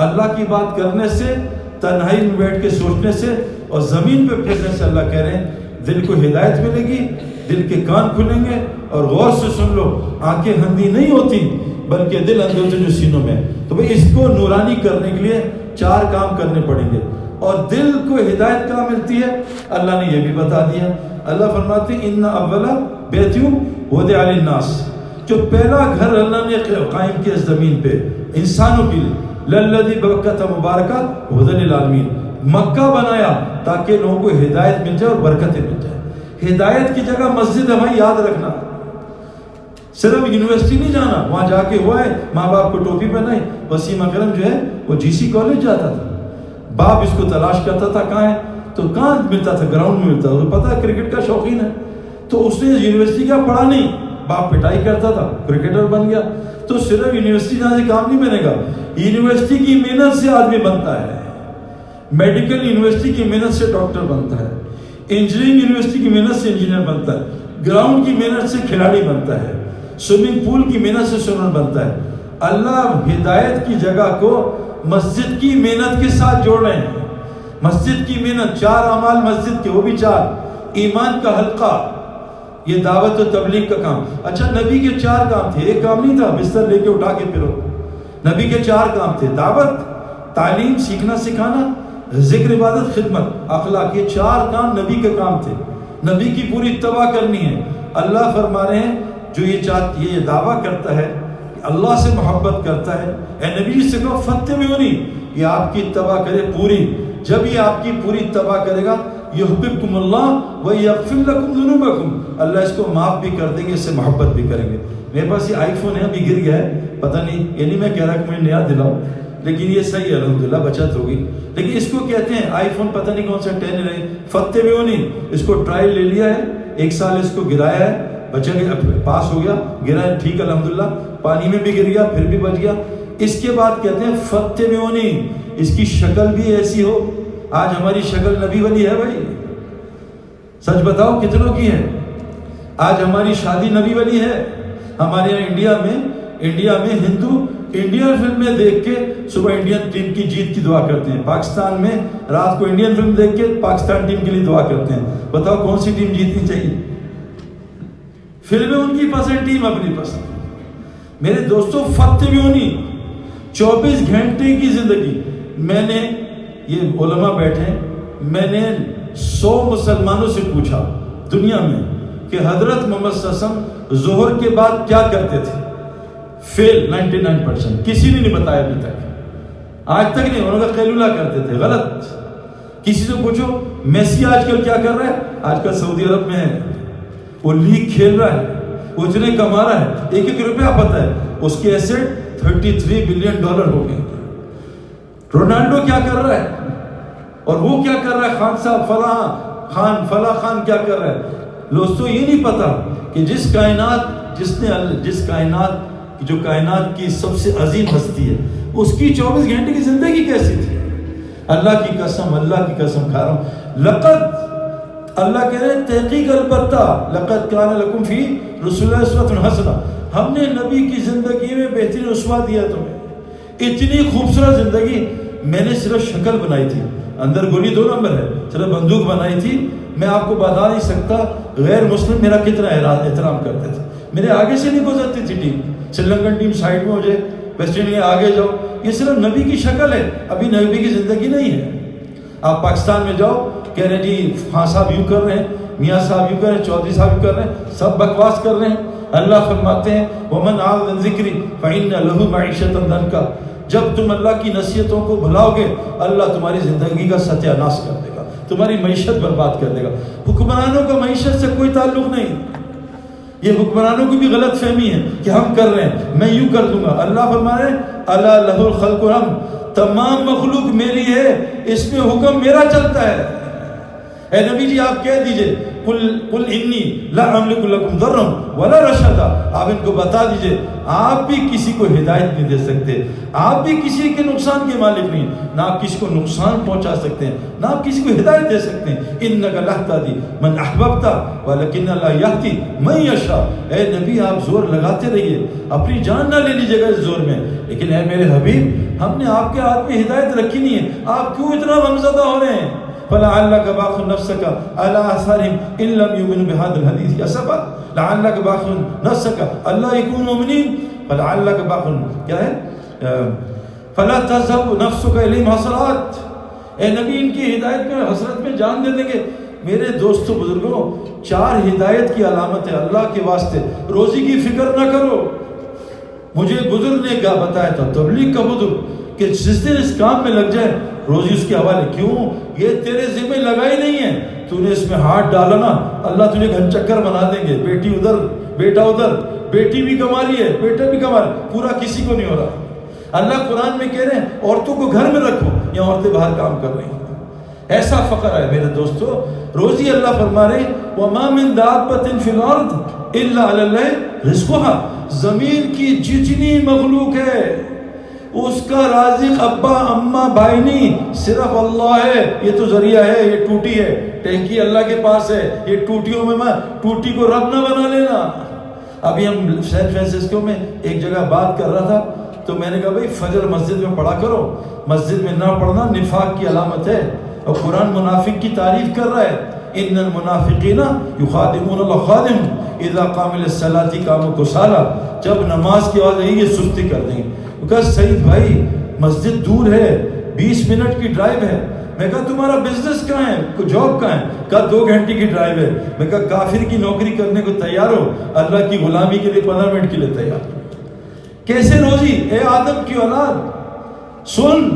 اللہ کی بات کرنے سے، تنہائی میں بیٹھ کے سوچنے سے، اور زمین پہ پھرنے سے. اللہ کہہ رہے ہیں دل کو ہدایت ملے گی، دل کے کان کھلیں گے اور غور سے سن لو. آنکھیں اندھی نہیں ہوتی بلکہ دل اندھے ہوتے جو سینوں میں. تو بھئی اس کو نورانی کرنے کے لیے 4 کام کرنے پڑیں گے. اور دل کو ہدایت کہاں ملتی ہے؟ اللہ نے یہ بھی بتا دیا. اللہ فرماتے ہیں ان اول بیت وضع للناس، جو پہلا گھر اللہ نے قائم کیا زمین پہ انسانوں کے لیے، للذی ببکۃ مبارکہ ھدی للعالمین، مکہ بنایا تاکہ لوگوں کو ہدایت مل جائے اور برکتیں مل جائے. ہدایت کی جگہ مسجد ہے، وہاں یاد رکھنا. صرف یونیورسٹی نہیں جانا، وہاں جا کے ہوا ہے ماں باپ کو ٹوپی پہنائی. وسیم اکرم جو ہے وہ جی سی کالج جاتا تھا، باپ اس کو تلاش کرتا تھا کہاں ہے، تو کہاں ملتا تھا؟ گراؤنڈ میں ملتا تھا. پتہ ہے کرکٹ کا شوقین ہے، تو اس نے یونیورسٹی کا پڑھا نہیں، باپ پٹائی کرتا تھا، کرکٹر بن گیا. تو صرف یونیورسٹی جانے سے کام نہیں بنے گا، یونیورسٹی کی محنت سے آدمی بنتا ہے. میڈیکل یونیورسٹی کی محنت سے ڈاکٹر بنتا ہے، انجینئرنگ یونیورسٹی کی محنت سے انجینئر بنتا ہے، گراؤنڈ کی محنت سے کھلاڑی بنتا ہے، سوئمنگ پول کی محنت سے سوئمر بنتا ہے. اللہ ہدایت کی جگہ کو مسجد کی محنت کے ساتھ جوڑ رہے ہیں. مسجد کی محنت، 4 اعمال مسجد کے، وہ بھی 4. ایمان کا حلقہ، یہ دعوت و تبلیغ کا کام. اچھا نبی کے 4 کام تھے، ایک کام نہیں تھا بستر لے کے اٹھا کے پھرو. نبی کے 4 کام تھے، دعوت، تعلیم، سیکھنا سکھانا، ذکر، عبادت، خدمت، اخلاق. یہ 4 کام نبی کے کام تھے، نبی کی پوری اتباع کرنی ہے. اللہ فرما رہے ہیں جو یہ دعویٰ کرتا ہے اللہ سے محبت کرتا ہے، اے نبی سے کہو فاتبعونی، یہ آپ کی اتباع کرے پوری. جب یہ آپ کی پوری اتباع کرے گا یحببکم اللہ ویغفر لکم ذنوبکم، اللہ اس کو معاف بھی کر دیں گے، اس سے محبت بھی کریں گے. میرے پاس یہ آئی فون ہے، ابھی گر گیا ہے، پتہ نہیں، یہ نہیں میں کہہ رہا کہ مجھے نیا دلاؤ، لیکن یہ صحیح ہے الحمدللہ، بچت ہوگی. لیکن اس کو کہتے ہیں آئی فون، پتہ نہیں کون سا 10 رہے، فاتبعونی. اس کو ٹرائل لے لیا ہے، 1 سال اس کو گرایا ہے، بچا گیا، پاس ہو گیا، گرا ہے ٹھیک الحمدللہ، پانی میں بھی گر گیا پھر بھی بچ گیا. اس کے بعد کہتے ہیں فاتبعونی، اس کی شکل بھی ایسی ہو. آج ہماری شکل نبی والی ہے بھائی، سچ بتاؤ کتنوں کی ہے؟ آج ہماری شادی نبی والی ہے. ہمارے یہاں انڈیا میں ہندو انڈین فلمیں دیکھ کے صبح انڈین ٹیم کی جیت کی دعا کرتے ہیں، پاکستان میں رات کو انڈین فلم دیکھ کے پاکستان ٹیم کے لیے دعا کرتے ہیں. بتاؤ کون سی ٹیم جیتنی چاہیے؟ فلمیں ان کی پسند، ٹیم اپنی پسند. میرے دوستو فاتبعونی، 24 گھنٹے کی زندگی. میں نے، یہ علماء بیٹھے، میں نے 100 مسلمانوں سے پوچھا دنیا میں کہ حضرت محمد صلی اللہ علیہ وسلم ظہر کے بعد کیا کرتے تھے. فیل 99%، کسی نے نہیں بتایا ابھی تک، آج تک نہیں. انہوں نے قیلولہ کرتے تھے، غلط. کسی سے پوچھو میسی آج کل کیا کر رہا ہے، آج کل سعودی عرب میں ہے، وہ لیگ کھیل رہا ہے، وہ اتنے کما رہا ہے، 1-1 روپیہ پتہ ہے اس کے ایسٹ $33 بلین ہو گئے. رونالڈو کیا کر رہا ہے اور وہ کیا کر رہا ہے، خان صاحب فلاں خان کیا کر رہا ہے. دوستو یہ نہیں پتا کہ جس کائنات جس کائنات کی سب سے عظیم ہستی ہے، اس کی 24 گھنٹے کی زندگی کیسی تھی؟ اللہ کی قسم کھا رہا ہوں، لقد، اللہ کہہ رہے ہیں تحقیق البتہ، لقد کان لکم فی رسول اللہ اسوۃ حسنہ، ہم نے نبی کی زندگی میں بہترین اسوہ دیا تمہیں۔ اتنی خوبصورت زندگی، میں نے صرف شکل بنائی تھی، اندر گولی 2 نمبر ہے، صرف بندوق بنائی تھی، میں آپ کو بتا نہیں سکتا غیر مسلم میرا کتنا احترام کرتے تھے، میرے آگے سے نہیں گزرتی تھی team, Sri Lankan team side میں ہو جائے، ویسٹ انڈین آگے جاؤ، یہ صرف نبی کی شکل ہے، ابھی نبی کی زندگی نہیں ہے۔ آپ پاکستان میں جاؤ، کہہ رہے ہیں جی خان صاحب یوں کر رہے ہیں، میاں صاحب یوں کر رہے ہیں، چودھری صاحب یوں کر رہے ہیں، سب بکواس کر رہے ہیں۔ اللہ فرماتے ہیں وَمَنْ أَعْرَضَ عَنْ ذِكْرِي فَإِنَّ لَهُ مَعِيشَةً ضَنْكًا، جب تم اللہ کی نصیحتوں کو بھلاؤ گے، اللہ تمہاری زندگی کا ستیہ ناش کر دے گا، تمہاری معیشت برباد کر دے گا۔ حکمرانوں کا معیشت سے کوئی تعلق نہیں، یہ حکمرانوں کی بھی غلط فہمی ہے کہ ہم کر رہے ہیں، میں یوں کر دوں گا۔ اللہ فرما رہے ہیں الا لہ الخلق والامر، تمام مخلوق میری ہے، اس میں حکم میرا چلتا ہے۔ اے نبی جی آپ کہہ دیجئے قل انی لا املک لکم ضرا ولا رشدا، آپ ان کو بتا دیجئے آپ بھی کسی کو ہدایت نہیں دے سکتے، آپ بھی کسی کے نقصان کے مالک نہیں، نہ آپ کسی کو نقصان پہنچا سکتے ہیں، نہ آپ کسی کو ہدایت دے سکتے ہیں۔ انک لا تہدی من احببت ولکن اللہ یہدی من یشاء، اے نبی آپ زور لگاتے رہیے، اپنی جان نہ لے لیجیے گا اس زور میں، لیکن اے میرے حبیب ہم نے آپ کے ہاتھ میں ہدایت رکھی نہیں ہے، آپ کیوں اتنا غمزدہ ہو رہے ہیں؟ فَلَعَلَّكَ بَاخِعٌ نَفْسَكَ عَلَىٰ آثَارِهِمْ إِن لَّمْ يُؤْمِنُوا بِهَٰذَا الْحَدِيثِ أَسَفًا، لَعَلَّكَ بَاخِعٌ نَفْسَكَ أَلَّا يَكُونُوا مُؤْمِنِينَ، فَلَعَلَّكَ بَاخِعٌ کیا ہے، فَلَا تَذْهَبْ نَفْسُكَ إِلَيْهِمْ حَسَرَاتٍ، اے نبی ان کی ہدایت میں حسرت میں جان دے دیں گے۔ میرے دوستو بزرگوں، 4 ہدایت کی علامت ہے، اللہ کے واسطے روزی کی فکر نہ کرو۔ مجھے بزرگ نے کیا بتایا تھا، تبلیغ کا بزرگ، کہ جس دن اس کام میں لگ جائے روزی اس کے حوالے، کیوں؟ یہ تیرے ذمہ لگائی نہیں ہے، تو نے اس میں ہاتھ ڈالا نا، اللہ تجھے گھن چکر بنا دیں گے، بیٹی ادھر بیٹا ادھر، بیٹی بھی کما رہی ہے بیٹا بھی کما رہا ہے، پورا کسی کو نہیں ہو رہا۔ اللہ قرآن میں کہہ رہے ہیں عورتوں کو گھر میں رکھو، یا عورتیں باہر کام کر رہی ہیں، ایسا فقر ہے میرے دوستو۔ روزی اللہ فرما رہے ہیں وَمَا مِن دَابَّةٍ فِي الْأَرْضِ إِلَّا عَلَى اللَّهِ رِزْقُهَا، زمین کی جتنی مخلوق ہے اس کا رازق ابا اماں بھائی نہیں، صرف اللہ ہے۔ یہ تو ذریعہ ہے، یہ ٹوٹی ہے، ٹینکی اللہ کے پاس ہے، یہ ٹوٹیوں میں ٹوٹی کو رب نہ بنا لینا۔ ابھی ہم سین فرانسسکو میں ایک جگہ بات کر رہا تھا، تو میں نے کہا بھائی فجر مسجد میں پڑھا کرو، مسجد میں نہ پڑھنا نفاق کی علامت ہے، اور قرآن منافق کی تعریف کر رہا ہے، ان المنافقین یخادعون اللہ خادعهم اذا قاموا للصلاة قاموا کسالى، جب نماز کی آواز آئی یہ سستی کر دیں گے۔ کہا سعید بھائی مسجد دور ہے، 20 منٹ کی ڈرائیو ہے۔ میں کہا تمہارا بزنس کہاں ہے، جاب کہاں ہے؟ کہا 2 گھنٹے کی ڈرائیو ہے۔ میں کہا کافر کی نوکری کرنے کو تیار ہو، اللہ کی غلامی کے لیے 15 منٹ کے لیے تیار ہو۔ کیسے روزی؟ اے آدم کی اولاد سن،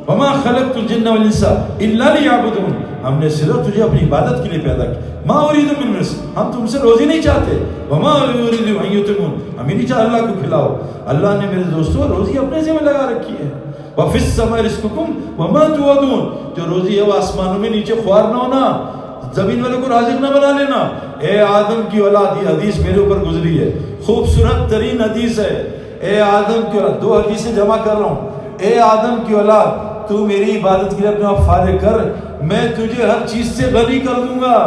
وما خلقت الجن والانس الا ليعبدون، ہم نے صرف تجھے اپنی عبادت کے لیے پیدا کیا۔ ما اريد من رزق، ہم تم سے روزی نہیں چاہتے، وما اريد ان يطعمون، ہمیں نہیں چاہتے اللہ کو کھلاؤ۔ اللہ نے میرے دوستو روزی اپنے ذمہ لگا رکھی ہے۔ وفي السماء رزقكم وما توعدون، جو روزی ہے وہ آسمانوں میں نیچے خوار نہ ہونا، زمین والوں کو رازق نہ بنا لینا۔ اے آدم کی اولاد، یہ حدیث میرے اوپر گزری ہے، خوبصورت ترین حدیث ہے۔ اے آدم کی اولاد، 2 حدیثیں جمع کر رہا ہوں۔ اے آدم کی اولاد، تو میری عبادت کے لیے اپنے آپ فارغ کر، میں تجھے ہر چیز سے غنی کر دوں گا،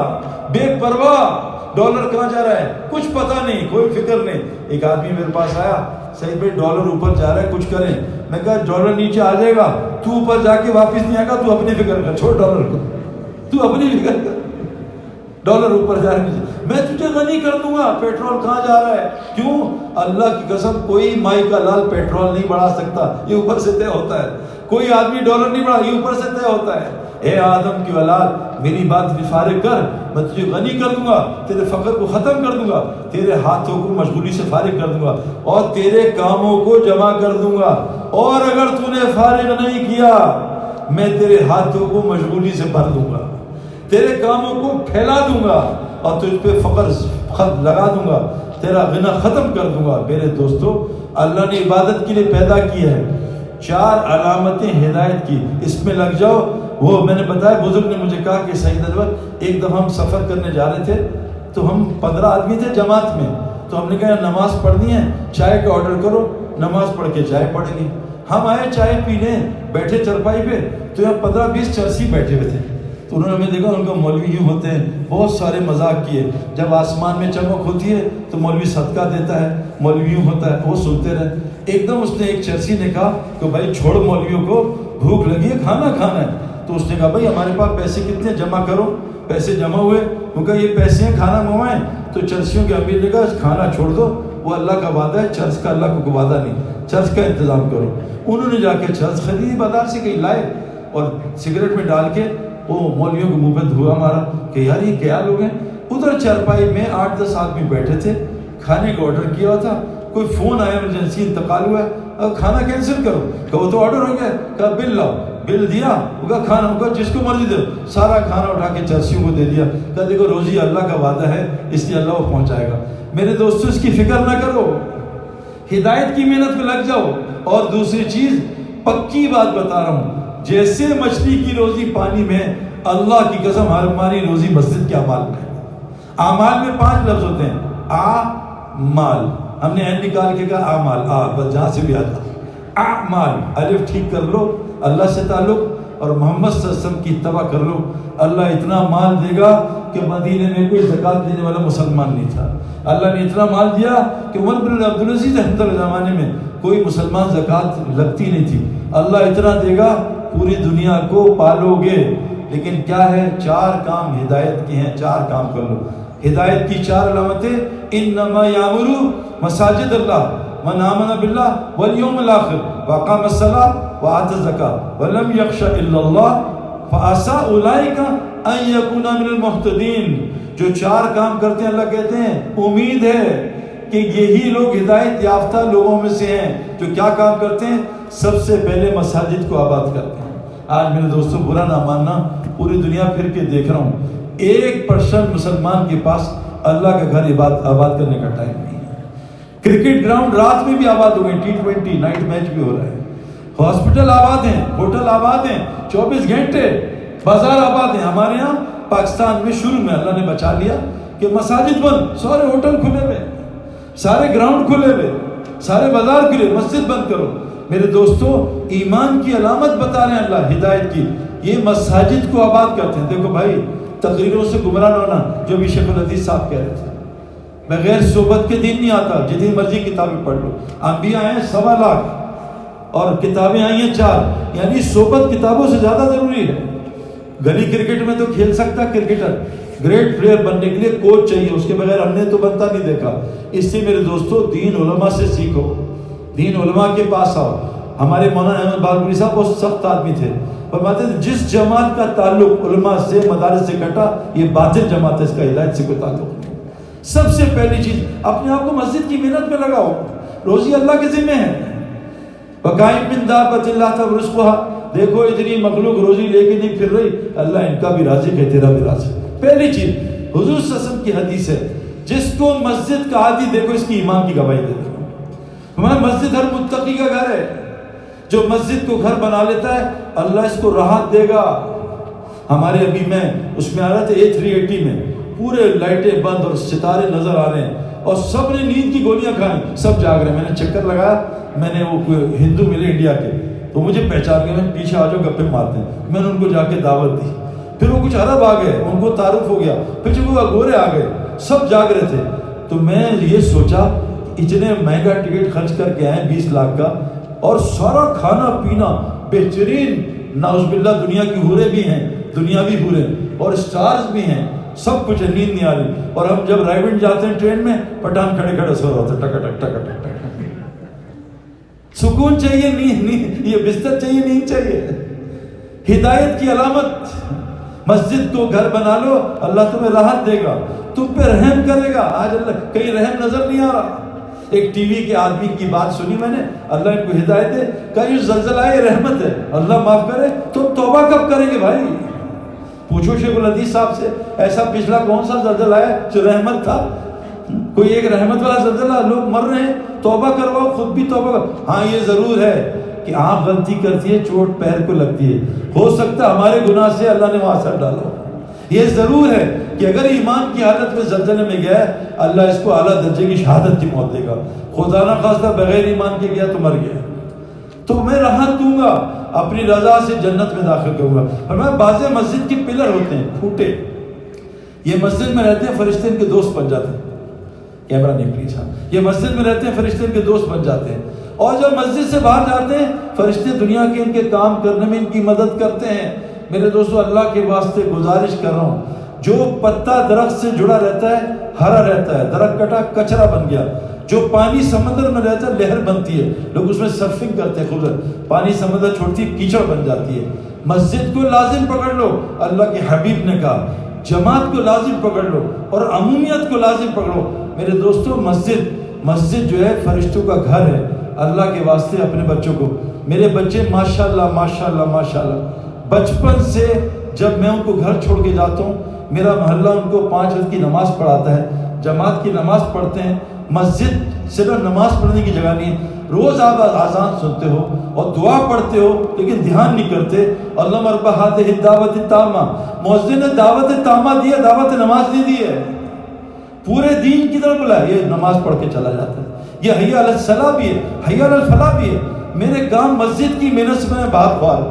بے پرواہ۔ ڈالر کہاں جا رہا ہے کچھ پتہ نہیں، کوئی فکر نہیں۔ ایک آدمی میرے پاس آیا، صحیح بھائی ڈالر اوپر جا رہا ہے کچھ کریں۔ میں کہا ڈالر نیچے آ جائے گا، تو اوپر جا کے واپس نہیں آئے گا، تو اپنی فکر کر، چھوڑ ڈالر کو، تو اپنی فکر کر، ڈالر اوپر جا رہا ہے، میں تجھے غنی کر دوں گا۔ پیٹرول کہاں جا رہا ہے؟ کیوں؟ اللہ کی قسم کوئی مائی کا لال پیٹرول نہیں بڑھا سکتا، یہ اوپر سے طے ہوتا ہے۔ کوئی آدمی ڈالر نہیں بڑھا، یہ اوپر سے طے ہوتا ہے۔ اے آدم کی اولاد، میری بات بھی فارغ کر، میں تجھے غنی کر دوں گا، تیرے فقر کو ختم کر دوں گا، تیرے ہاتھوں کو مشغولی سے فارغ کر دوں گا، اور تیرے کاموں کو جمع کر دوں گا، اور اگر تو نے فارغ نہیں کیا میں تیرے ہاتھوں کو مشغولی سے بھر دوں گا، تیرے کاموں کو پھیلا دوں گا، اور تجھ پہ فقر لگا دوں گا، تیرا غنا ختم کر دوں گا۔ میرے دوستو، اللہ نے عبادت کے لیے پیدا کیا ہے، 4 علامتیں ہدایت کی، اس میں لگ جاؤ۔ وہ میں نے بتایا، بزرگ نے مجھے کہا کہ سعید انور، ایک دفعہ ہم سفر کرنے جا رہے تھے، تو ہم 15 آدمی تھے جماعت میں، تو ہم نے کہا نماز پڑھنی ہے، چائے کا آرڈر کرو، نماز پڑھ کے چائے پڑھ لی۔ ہم آئے چائے پینے، بیٹھے چرپائی پہ، تو یہاں 15-20 چرسی بیٹھے ہوئے تھے۔ تو انہوں نے ہمیں دیکھا، ان کا مولوی یوں ہوتے ہیں، بہت سارے مذاق کیے۔ جب آسمان میں چمک ہوتی ہے تو مولوی صدقہ دیتا ہے، مولوی یوں ہوتا ہے، وہ سنتے رہے۔ ایک دم اس نے، ایک چرسی نے کہا کہ بھائی چھوڑ، مولویوں کو بھوک لگی ہے، کھانا کھانا ہے۔ تو اس نے کہا بھائی ہمارے پاس پیسے کتنے، جمع کرو۔ پیسے جمع ہوئے، وہ کہا یہ پیسے ہیں، کھانا منگوائیں۔ تو چرسیوں کے امیر نے کہا کھانا چھوڑ دو، وہ اللہ کا وعدہ ہے، چرس کا اللہ کو وعدہ نہیں، چرس کا انتظام کرو۔ انہوں نے جا کے چرس خریدی، بازار سے کہیں لائے اور سگریٹ میں ڈال کے وہ مولویوں کے منہ پہ دھواں مارا کہ یار یہ کیا لوگ ہیں۔ ادھر چارپائی میں 8-10 آدمی بیٹھے تھے، کھانے کا آرڈر کیا ہوا تھا، کوئی فون آیا، ایمرجنسی انتقال ہوا ہے، اب کھانا کینسل کرو۔ کہ وہ تو آرڈر ہو گیا، کہا بل لاؤ، بل دیا، وہ کہا کھانا، وہ کہا جس کو مرضی دو، سارا کھانا اٹھا کے چرسیوں کو دے دیا۔ کہا دیکھو روزی اللہ کا وعدہ ہے، اس لیے اللہ وہ پہنچائے گا۔ میرے دوستو اس کی فکر نہ کرو، ہدایت کی محنت میں لگ جاؤ۔ اور دوسری چیز پکی بات بتا رہا ہوں، جیسے مچھلی کی روزی پانی میں، اللہ کی قسم ہماری روزی مسجد کے اعمال میں۔ اعمال میں 5 لفظ ہوتے ہیں، اعمال، ہم نے این نکال کے کہا اعمال، بس جہاں سے بھی آتا، اعمال، الف ٹھیک کر لو، اللہ سے تعلق اور محمد صلی اللہ علیہ وسلم کی اتباع کر لو، اللہ اتنا مال دے گا کہ مدینے میں کوئی زکوٰۃ دینے والا مسلمان نہیں تھا۔ اللہ نے اتنا مال دیا کہ عمر بن عبدالعزیز رحمۃ اللہ زمانے میں کوئی مسلمان زکوٰۃ لگتی نہیں تھی۔ اللہ اتنا دے گا، پوری دنیا کو پالو گے۔ لیکن کیا ہے، 4 کام ہدایت کے ہیں، 4 کام کر لو۔ ہدایت کی 4 علامتیں، انما یامر مساجد اللہ من آمن باللہ والیوم الآخر واقام الصلاۃ وآتى الزکاۃ ولم یخش الا اللہ فعسى اولئک ان یکونوا من المہتدین۔ جو 4 کام کرتے ہیں، اللہ کہتے ہیں امید ہے کہ یہی لوگ ہدایت یافتہ لوگوں میں سے ہیں، جو کیا کام کرتے ہیں، سب سے پہلے مساجد کو آباد کرتے ہیں۔ آج میرے دوستوں برا نہ ماننا، پوری دنیا پھر کے دیکھ رہا ہوں، 1% مسلمان کے پاس اللہ کا گھر آباد کرنے کا ٹائم نہیں ہے۔ کرکٹ گراؤنڈ رات میں بھی آباد ہو گئے، T20 نائٹ میچ بھی ہو رہا ہے، ہاسپٹل آباد ہیں، ہوٹل آباد ہیں، 24 گھنٹے، بازار آباد ہیں۔ ہمارے ہاں پاکستان میں شروع میں اللہ نے بچا لیا کہ مساجد بند، سارے ہوٹل کھلے ہوئے، سارے گراؤنڈ کھلے ہوئے، سارے بازار کھلے، مسجد بند کرو۔ میرے دوستو ایمان کی علامت بتا رہے ہیں اللہ، ہدایت کی، یہ مساجد کو آباد کرتے ہیں۔ دیکھو بھائی، تقریروں سے گمراہ نہ ہونا، جو بھی شیخ الحدیث صاحب کہہ رہے تھے، بغیر صحبت کے دین نہیں آتا، جتنی مرضی کتابیں پڑھ لو۔ انبیاء ہیں 1.25 لاکھ اور کتابیں آئی ہیں 4، یعنی صحبت کتابوں سے زیادہ ضروری ہے۔ گلی کرکٹ میں تو کھیل سکتا کرکٹر، گریٹ پلیئر بننے کے لیے کوچ چاہیے، اس کے بغیر ہم نے تو بنتا نہیں دیکھا۔ اس لیے میرے دوستو دین علماء سے سیکھو، دین علماء کے پاس آؤ۔ ہمارے مولانا احمد بارگوری صاحب بہت سخت آدمی تھے، فرماتے تھے جس جماعت کا تعلق علماء سے، مدارس سے کٹا، یہ باطل جماعت ہے، اس کا ہدایت سے کوئی تعلق نہیں۔ سب سے پہلی چیز اپنے آپ کو مسجد کی محنت میں لگاؤ، روزی اللہ کے ذمہ ہے۔ وَقَائِمْ مِنْ دَابَّةٍ لَا تَعْلَمُ رِزْقَهَا، دیکھو اتنی مخلوق روزی لے کے نہیں پھر رہی، اللہ ان کا بھی رازق ہے، تیرا بھی رازق۔ پہلی چیز حضور صلی اللہ علیہ وسلم کی حدیث ہے، جس کو مسجد کا عادی، دیکھو اس کی ایمان کی گواہی دیتے ہیں۔ ہمارا مسجد ہر متقی کا گھر ہے، جو مسجد کو گھر بنا لیتا ہے اللہ اس کو راحت دے گا۔ ہمارے ابھی میں اس میں آ رہا تھا A380 میں، پورے لائٹیں بند اور ستارے نظر آ رہے ہیں، اور سب نے نیند کی گولیاں کھائیں، سب جاگ رہے ہیں۔ میں نے چکر لگایا، میں نے وہ ہندو ملے انڈیا کے، تو مجھے پہچان کے میں پیچھے آ جاؤ گپے مارتے ہیں، میں نے ان کو جا کے دعوت دی۔ پھر وہ کچھ عرب آ گئے، ان کو تعارف ہو گیا، پھر جب وہ گورے آ گئے، سب جاگ رہے تھے۔ تو میں یہ سوچا اتنے مہنگا ٹکٹ خرچ کر کے آئے 20 لاکھ کا، اور سارا کھانا پینا بہترین، نعوذ باللہ دنیا کی حوریں بھی ہیں، دنیاوی حوریں اور اسٹارز بھی ہیں، سب کچھ ہے، نیند نہیں آ رہی۔ اور ہم جب رائیونڈ جاتے ہیں ٹرین میں، پٹھان کھڑے کھڑے سو رہا ہوتا، ٹک ٹک ٹک ٹک ٹک۔ سکون چاہیے، نیند، یہ بستر چاہیے، نیند چاہیے۔ ہدایت کی علامت، مسجد کو گھر بنا لو، اللہ تمہیں راحت دے گا، تم پہ رحم کرے گا۔ آج اللہ کہیں رحم نظر نہیں آ رہا۔ ایک ٹی وی کے آدمی کی بات سنی میں نے، اللہ ان کو ہدایت دے، کہیں زلزلہ ہے رحمت ہے، اللہ معاف کرے، تم توبہ کب کریں گے بھائی؟ پوچھو شیخ الحدیث صاحب سے، ایسا پچھلا کون سا زلزلہ ہے جو رحمت تھا؟ کوئی ایک رحمت والا زلزلہ، لوگ مر رہے ہیں، توبہ کرواؤ، خود بھی توبہ کرو۔ ہاں یہ ضرور ہے کہ آنکھ غلطی کرتی ہے، چوٹ پیر کو لگتی ہے، ہو سکتا ہے ہمارے گناہ سے اللہ نے وہاں اثر ڈالا، یہ ضرور ہے۔ کہ اگر ایمان کی حالت میں زلزلے میں گیا اللہ اس کو اعلیٰ درجے کی شہادت کی موت دے گا. خدا نہ خواستہ بغیر ایمان کے گیا تو مر گیا. تو میں راحت دوں گا, اپنی رضا سے جنت میں داخل کروں گا. اور میں بعض مسجد کے پلر ہوتے ہیں پھوٹے, یہ مسجد میں رہتے ہیں فرشتے ان کے دوست بن جاتے ہیں. کیمرہ نہیں پلیز. ہاں, یہ مسجد میں رہتے ہیں فرشتے ان کے دوست بن جاتے ہیں, اور جب مسجد سے باہر جاتے ہیں فرشتے دنیا کے ان کے کام کرنے میں ان کی مدد کرتے ہیں. میرے دوستو, اللہ کے واسطے گزارش کر رہا ہوں, جو پتا درخت سے جڑا رہتا ہے ہرا رہتا ہے, درخت کٹا کچرا بن گیا. جو پانی سمندر میں رہتا ہے لہر بنتی ہے, لوگ اس میں سرفنگ کرتے ہیں, خوبصورت پانی سمندر چھوڑتی ہے کیچڑ بن جاتی ہے. مسجد کو لازم پکڑ لو, اللہ کے حبیب نے کہا. جماعت کو لازم پکڑ لو اور عمومیت کو لازم پکڑو. میرے دوستو, مسجد جو ہے فرشتوں کا گھر ہے. اللہ کے واسطے اپنے بچوں کو, میرے بچے ماشاءاللہ ماشاءاللہ ماشاءاللہ بچپن سے جب میں ان کو گھر چھوڑ کے جاتا ہوں, میرا محلہ ان کو 5 وقت کی نماز پڑھاتا ہے, جماعت کی نماز پڑھتے ہیں. مسجد صرف نماز پڑھنے کی جگہ نہیں ہے. روز آپ اذان سنتے ہو اور دعا پڑھتے ہو لیکن دھیان نہیں کرتے. اللہ مربع ہذہ الدعوۃ التامہ, مؤذن نے دعوت تامہ دی ہے, دعوت نماز نہیں دی ہے. پورے دین کی طرف بلایا, یہ نماز پڑھ کے چلا جاتا ہے. یہ حی علی الصلاۃ بھی ہے, حی علی الفلاح بھی ہے. میرے کام مسجد کی محنت سے میں باہر خوار.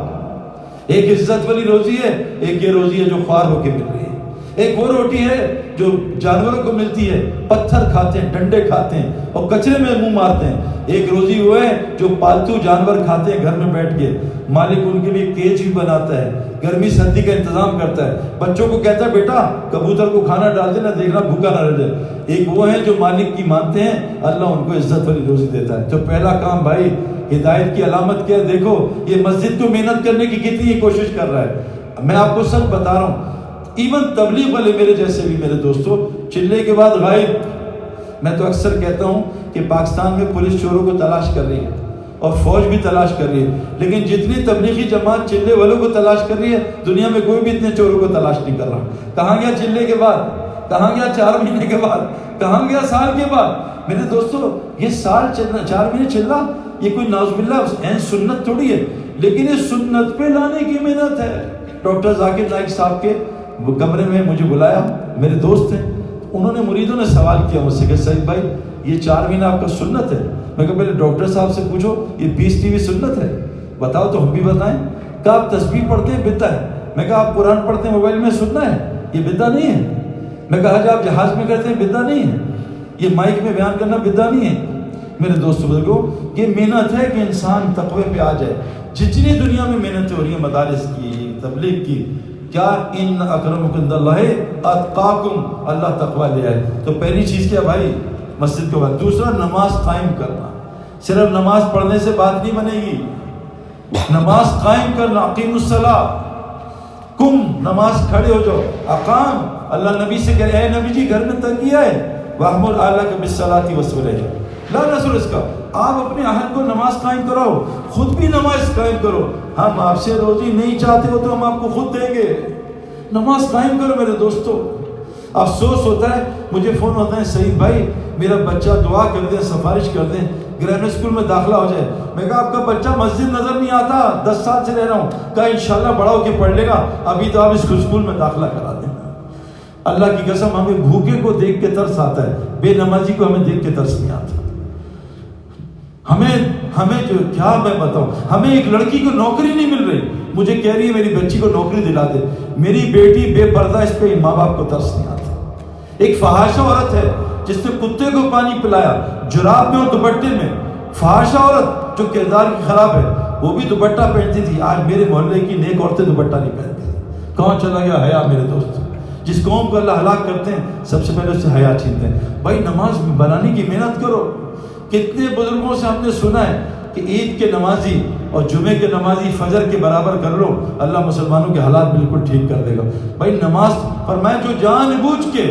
ایک عزت والی روزی ہے, ایک یہ روزی ہے جو خوار ہو کے مل رہی ہے. ایک وہ روٹی ہے جو جانوروں کو ملتی ہے, پتھر کھاتے ہیں, ڈنڈے کھاتے ہیں اور کچرے میں منہ مارتے ہیں. ایک روزی وہ ہے جو پالتو جانور کھاتے ہیں گھر میں بیٹھ کے, مالک ان کے لیے کیج بھی بناتا ہے, گرمی سردی کا انتظام کرتا ہے. بچوں کو کہتا ہے بیٹا کبوتر کو کھانا ڈال دینا, دیکھنا بھوکا نہ رہ جائے. ایک وہ ہے جو مالک کی مانتے ہیں, اللہ ان کو عزت والی روزی دیتا ہے. تو پہلا کام بھائی, ہدایت کی علامت کیا ہے, دیکھو یہ مسجد کو محنت کرنے کی کتنی کوشش کر رہا ہے. میں آپ کو سچ بتا رہا ہوں, ایون تبلیغ والے میرے جیسے بھی میرے دوستو چلے کے بعد غائب. میں تو اکثر کہتا ہوں کہ پاکستان میں پولیس چوروں کو تلاش کر رہی ہے اور فوج بھی تلاش کر رہی ہے, لیکن جتنی تبلیغی جماعت چلے والوں کو تلاش کر رہی ہے دنیا میں کوئی بھی اتنے چوروں کو تلاش نہیں کر رہا. کہاں گیا چلے کے بعد, کہاں گیا 4 مہینے کے بعد, کہاں گیا سال کے بعد. میرے دوستو یہ سال چلنا, 4 مہینے چلنا, یہ کوئی نعوذ باللہ سنت تھوڑی ہے, لیکن یہ سنت پہ لانے کی محنت ہے. ڈاکٹر ذاکر نائک صاحب کے کمرے میں مجھے بلایا, میرے دوست ہیں, انہوں نے مریدوں نے سوال کیا مجھ سے کہ سعید بھائی یہ 4 مہینہ آپ کا سنت ہے. میں کہا پہلے ڈاکٹر صاحب سے پوچھو یہ پیس ٹی وی سنت ہے, بتاؤ تو ہم بھی بتائیں. کہا آپ تسبیح پڑھتے ہیں بدعت ہے. میں کہا آپ قرآن پڑھتے ہیں موبائل میں سننا ہے, یہ بدعت نہیں ہے. میں کہا جب آپ جہاز میں کرتے ہیں بدعت نہیں ہے, یہ مائک میں بیان کرنا بدعت نہیں ہے. میرے دوستو بزرگو, یہ محنت ہے کہ انسان تقوی پہ آ جائے. جتنی دنیا میں محنتیں ہو رہی ہیں مدارس کی, تبلیغ کی, کیا ان اکرمکم عند اللہ اتقاکم, اللہ تقوی لے آئے. تو پہلی چیز کیا بھائی, مسجد کے بعد. دوسرا نماز قائم کرنا. صرف نماز پڑھنے سے بات نہیں بنے گی, نماز قائم کرنا. اقیم الصلاۃ, کم نماز کھڑے ہو جاؤ. اقام, اللہ نبی سے کہہ رہے ہیں نبی جی گھر میں تنگی ہے, وَأْمُرْ أَهْلَكَ بِالصَّلَاةِ وَاصْطَبِرْ لا نصر اس کا, آپ اپنے اہل کو نماز قائم کراؤ, خود بھی نماز قائم کرو. ہم آپ سے روزی نہیں چاہتے ہو تو ہم آپ کو خود دیں گے. نماز قائم کرو میرے دوستو. افسوس ہوتا ہے, مجھے فون ہوتا ہے سعید بھائی میرا بچہ دعا کر دیں, سفارش کر دیں گرامر اسکول میں داخلہ ہو جائے. میں کہا آپ کا بچہ مسجد نظر نہیں آتا, 10 سال سے رہ رہا ہوں. کہا انشاءاللہ بڑا ہو کے پڑھ لے گا, ابھی تو آپ اس کو اسکول میں داخلہ کرا دیں. اللہ کی قسم ہمیں بھوکے کو دیکھ کے ترس آتا ہے, بے نمازی کو ہمیں دیکھ کے ترس نہیں آتا. ہمیں جو کیا میں بتاؤں, ہمیں ایک لڑکی کو نوکری نہیں مل رہی, مجھے کہہ رہی ہے میری بچی کو نوکری دلا دے. میری بیٹی بے پردہ, اس پہ ماں باپ کو ترس نہیں آتا. ایک فحاشہ عورت ہے جس نے کتے کو پانی پلایا جراب میں اور دوپٹے میں. فحاشہ عورت جو کردار کی خراب ہے, وہ بھی دوپٹہ پہنتی تھی. آج میرے محلے کی نیک عورتیں دوپٹہ نہیں پہنتی. کہاں چلا گیا حیا میرے دوست؟ جس قوم کو اللہ ہلاک کرتے ہیں سب سے پہلے اس سے حیا چھینتے ہیں. بھائی نماز بنانے کی محنت کرو. کتنے بزرگوں سے ہم نے سنا ہے کہ عید کے نمازی اور جمعے کے نمازی فجر کے برابر کر لو, اللہ مسلمانوں کے حالات بالکل ٹھیک کر دے گا. بھائی نماز فرمائے جو جان بوجھ کے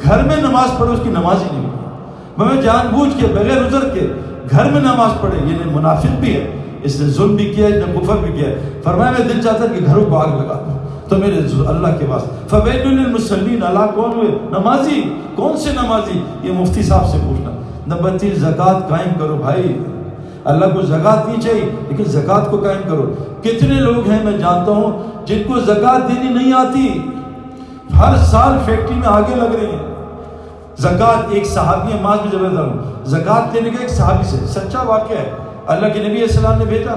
گھر میں نماز پڑھے اس کی نماز ہی نہیں ہوئی. میں جان بوجھ کے بغیر عذر کے گھر میں نماز پڑھے, یہ منافق بھی ہے, اس نے ظلم بھی کیا ہے, اس نے کفر بھی کیا ہے. فرمایا میں دل چاہتا ہے کہ گھروں کو آگ لگا دوں. تو میرے اللہ کے واسطے فویل للمصلین, اللہ کون ہوئے نمازی, کون سے نمازی, یہ مفتی صاحب سے پوچھنا. نمبر 3 زکوٰۃ قائم کرو. بھائی اللہ کو زکوٰۃ نہیں چاہیے لیکن زکوٰۃ کو قائم کرو. کتنے لوگ ہیں میں جانتا ہوں جن کو زکوٰۃ دینی نہیں آتی, ہر سال فیکٹری میں آگے لگ رہی ہیں. زکوٰۃ ایک صحابی ہے، معاذ بن جبل رضی اللہ عنہ، زکوٰۃ لینے کا ایک صحابی سے، سچا واقعہ ہے، اللہ کے نبی علیہ السلام نے بھیجا.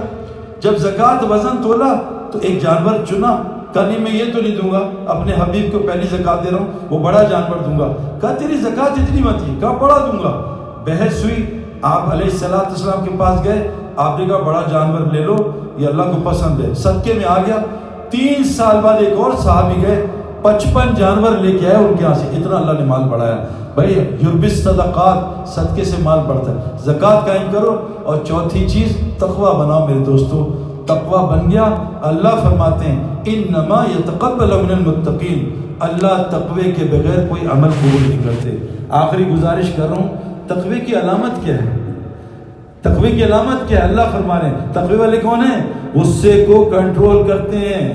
جب زکوٰۃ وزن تولا تو ایک جانور چنا، کہا نہیں میں یہ تو نہیں دوں گا، اپنے حبیب کو پہلی زکوٰۃ دے رہا ہوں، وہ بڑا جانور دوں گا. کہا تیری زکوٰۃ اتنی مت ہے، کہا بڑا دوں گا. بحث ہوئی، آپ علیہ السلام کے پاس گئے، آپ نے کہا بڑا جانور لے لو، یہ اللہ کو پسند ہے، صدقے میں آ گیا. 3 سال بعد ایک اور صحابی گئے، 55 جانور لے کے آئے ان کے یہاں سے. اتنا اللہ نے مال بڑھایا. بھائی یربی صدقات، صدقے سے مال بڑھتا ہے. زکوٰۃ قائم کرو. اور چوتھی چیز تقویٰ بناؤ میرے دوستو. تقویٰ بن گیا، اللہ فرماتے ہیں انما یتقبل من المتقین، اللہ تقوی کے بغیر کوئی عمل قبول نہیں کرتے. آخری گزارش کر رہا ہوں، تقوی کی علامت کیا ہے؟ تقوی کی علامت کیا ہے؟ اللہ فرما رہے ہیں تقوی والے کون ہیں؟ غصے کو کنٹرول کرتے ہیں،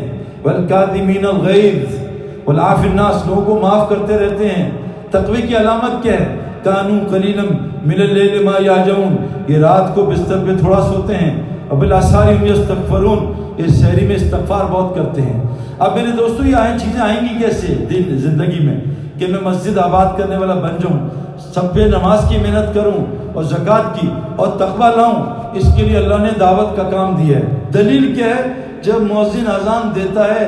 والکاظمین الغیظ والعافی الناس، لوگوں کو معاف کرتے رہتے ہیں. تقوی کی علامت کیا ہے؟ کانوا قلیلا من اللیل ما یہجعون، یہ رات کو بستر پہ تھوڑا سوتے ہیں. وبالاسحار هم یستغفرون، یہ سحری میں استغفار بہت کرتے ہیں. اب میرے دوستو یہ چیزیں آئیں گی کیسے دن زندگی میں کہ میں مسجد آباد کرنے والا بن جاؤں، سب پہ نماز کی محنت کروں اور زکوٰۃ کی اور تقویٰ لاؤں؟ اس کے لیے اللہ نے دعوت کا کام دیا ہے. دلیل کیا ہے؟ جب مؤذن اذان دیتا ہے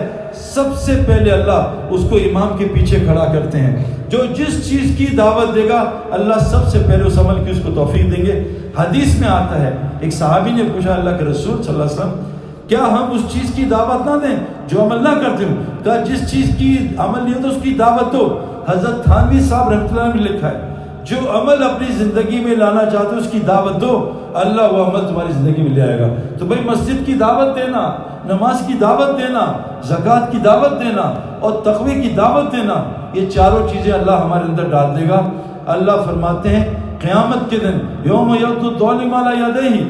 سب سے پہلے اللہ اس کو امام کے پیچھے کھڑا کرتے ہیں. جو جس چیز کی دعوت دے گا اللہ سب سے پہلے اس عمل کی اس کو توفیق دیں گے. حدیث میں آتا ہے ایک صحابی نے پوچھا اللہ کے رسول صلی اللہ علیہ وسلم کیا ہم اس چیز کی دعوت نہ دیں جو عمل نہ کرتے ہوں؟ کہا جس چیز کی عمل نہیں تو اس کی دعوت دو. حضرت تھانوی صاحب رحمۃ اللہ نے لکھا ہے جو عمل اپنی زندگی میں لانا چاہتے ہو اس کی دعوت دو، اللہ وہ عمل تمہاری زندگی میں لے آئے گا. تو بھائی مسجد کی دعوت دینا، نماز کی دعوت دینا، زکوٰۃ کی دعوت دینا اور تقوی کی دعوت دینا، یہ چاروں چیزیں اللہ ہمارے اندر ڈال دے گا. اللہ فرماتے ہیں قیامت کے دن یوم یعض الظالم علی یدیہ،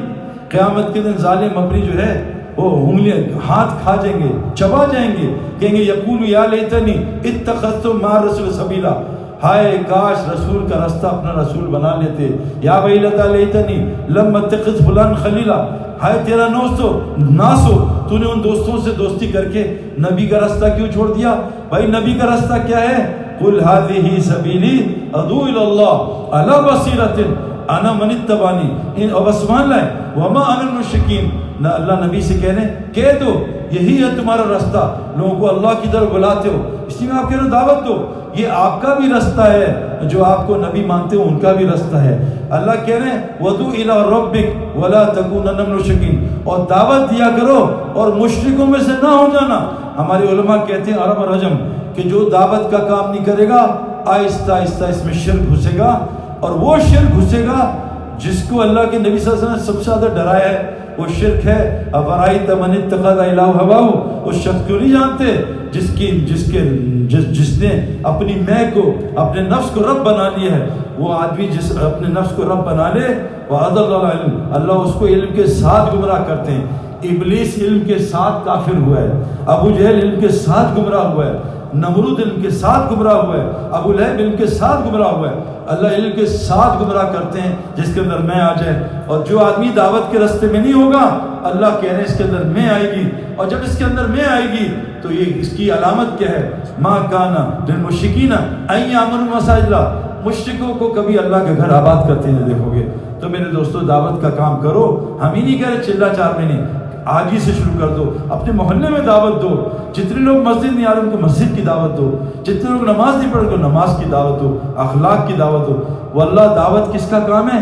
قیامت کے دن ظالم اپنی جو ہے وہ انگلیاں ہاتھ کھا جائیں گے، چبا جائیں گے، کہیں گے یقول یا لیتنی اتخذت مع الرسول سبیلا، ہائے کاش رسول کا راستہ اپنا رسول بنا لیتے. یا ویلتی لیتنی لم اتخذ فلان خلیلا، ہائے تیرا ناس ہو تو نے ان دوستوں سے دوستی کر کے نبی کا راستہ کیوں چھوڑ دیا؟ بھائی نبی کا راستہ کیا ہے؟ قل ھذہ سبیلی ادعو الی اللہ علی بصیرۃ انا من اتبعنی، اور بس مان لائے وما انا من المشرکین. نہ اللہ نبی سے کہہ دو یہی ہے تمہارا راستہ، لوگوں کو اللہ کی طرف بلاتے ہو، اس لیے میں آپ کہہ رہا ہوں دعوت دو. یہ آپ کا بھی راستہ ہے، جو آپ کو نبی مانتے ہو ان کا بھی راستہ ہے. اللہ کہہ رہے ہیں وَدُعُ إِلَىٰ رَبِّكَ وَلَا تَكُونَنَّ مِنَ الْمُشْرِكِينَ، اور دعوت دیا کرو اور مشرکوں میں سے نہ ہو جانا. ہمارے علماء کہتے ہیں عرب رجم کہ جو دعوت کا کام نہیں کرے گا آہستہ آہستہ اس میں شرک گھسے گا، اور وہ شرک گھسے گا جس کو اللہ کے نبی صلی اللہ علیہ وسلم نے سب سے زیادہ ڈرایا ہے وہ شرک ہے. افرائیت من اتخذ الہہ ہواہ، اس شخص کو نہیں جانتے جس نے اپنی میں کو اپنے نفس کو رب بنا لیا ہے. وہ آدمی جس اپنے نفس کو رب بنا لے وَأَضَلَّ الْعِلْمَ، اللہ اس کو علم کے ساتھ گمراہ کرتے ہیں. ابلیس علم کے ساتھ کافر ہوا ہے، ابو جہل علم کے ساتھ گمراہ ہوا ہے، نمرود علم کے ساتھ گمراہ ہوا ہے، ابو لہب علم کے ساتھ گمراہ ہوا ہے. اللہ علم کے ساتھ گمراہ کرتے ہیں جس کے اندر میں آ جائے. اور جو آدمی دعوت کے راستے میں نہیں ہوگا اللہ کہہ رہے ہیں اس کے اندر میں آئے گی، اور جب اس کے اندر میں آئے گی تو یہ اس کی علامت کیا ہے؟ ما کانا للمشرکین ان یعمروا مساجد اللہ، مشرکوں کو کبھی اللہ کا گھر آباد کرتے نہیں دیکھو گے. تو میرے دوستو دعوت کا کام کرو. ہم ہی نہیں کہہ رہے چلا چار مہینے، آج ہی سے شروع کر دو. اپنے محلے میں دعوت دو. جتنے لوگ مسجد نہیں آ رہے ان کو مسجد کی دعوت دو. جتنے لوگ نماز نہیں پڑھ رہے ان کو نماز کی دعوت دو، اخلاق کی دعوت دو. واللہ دعوت کس کا کام ہے؟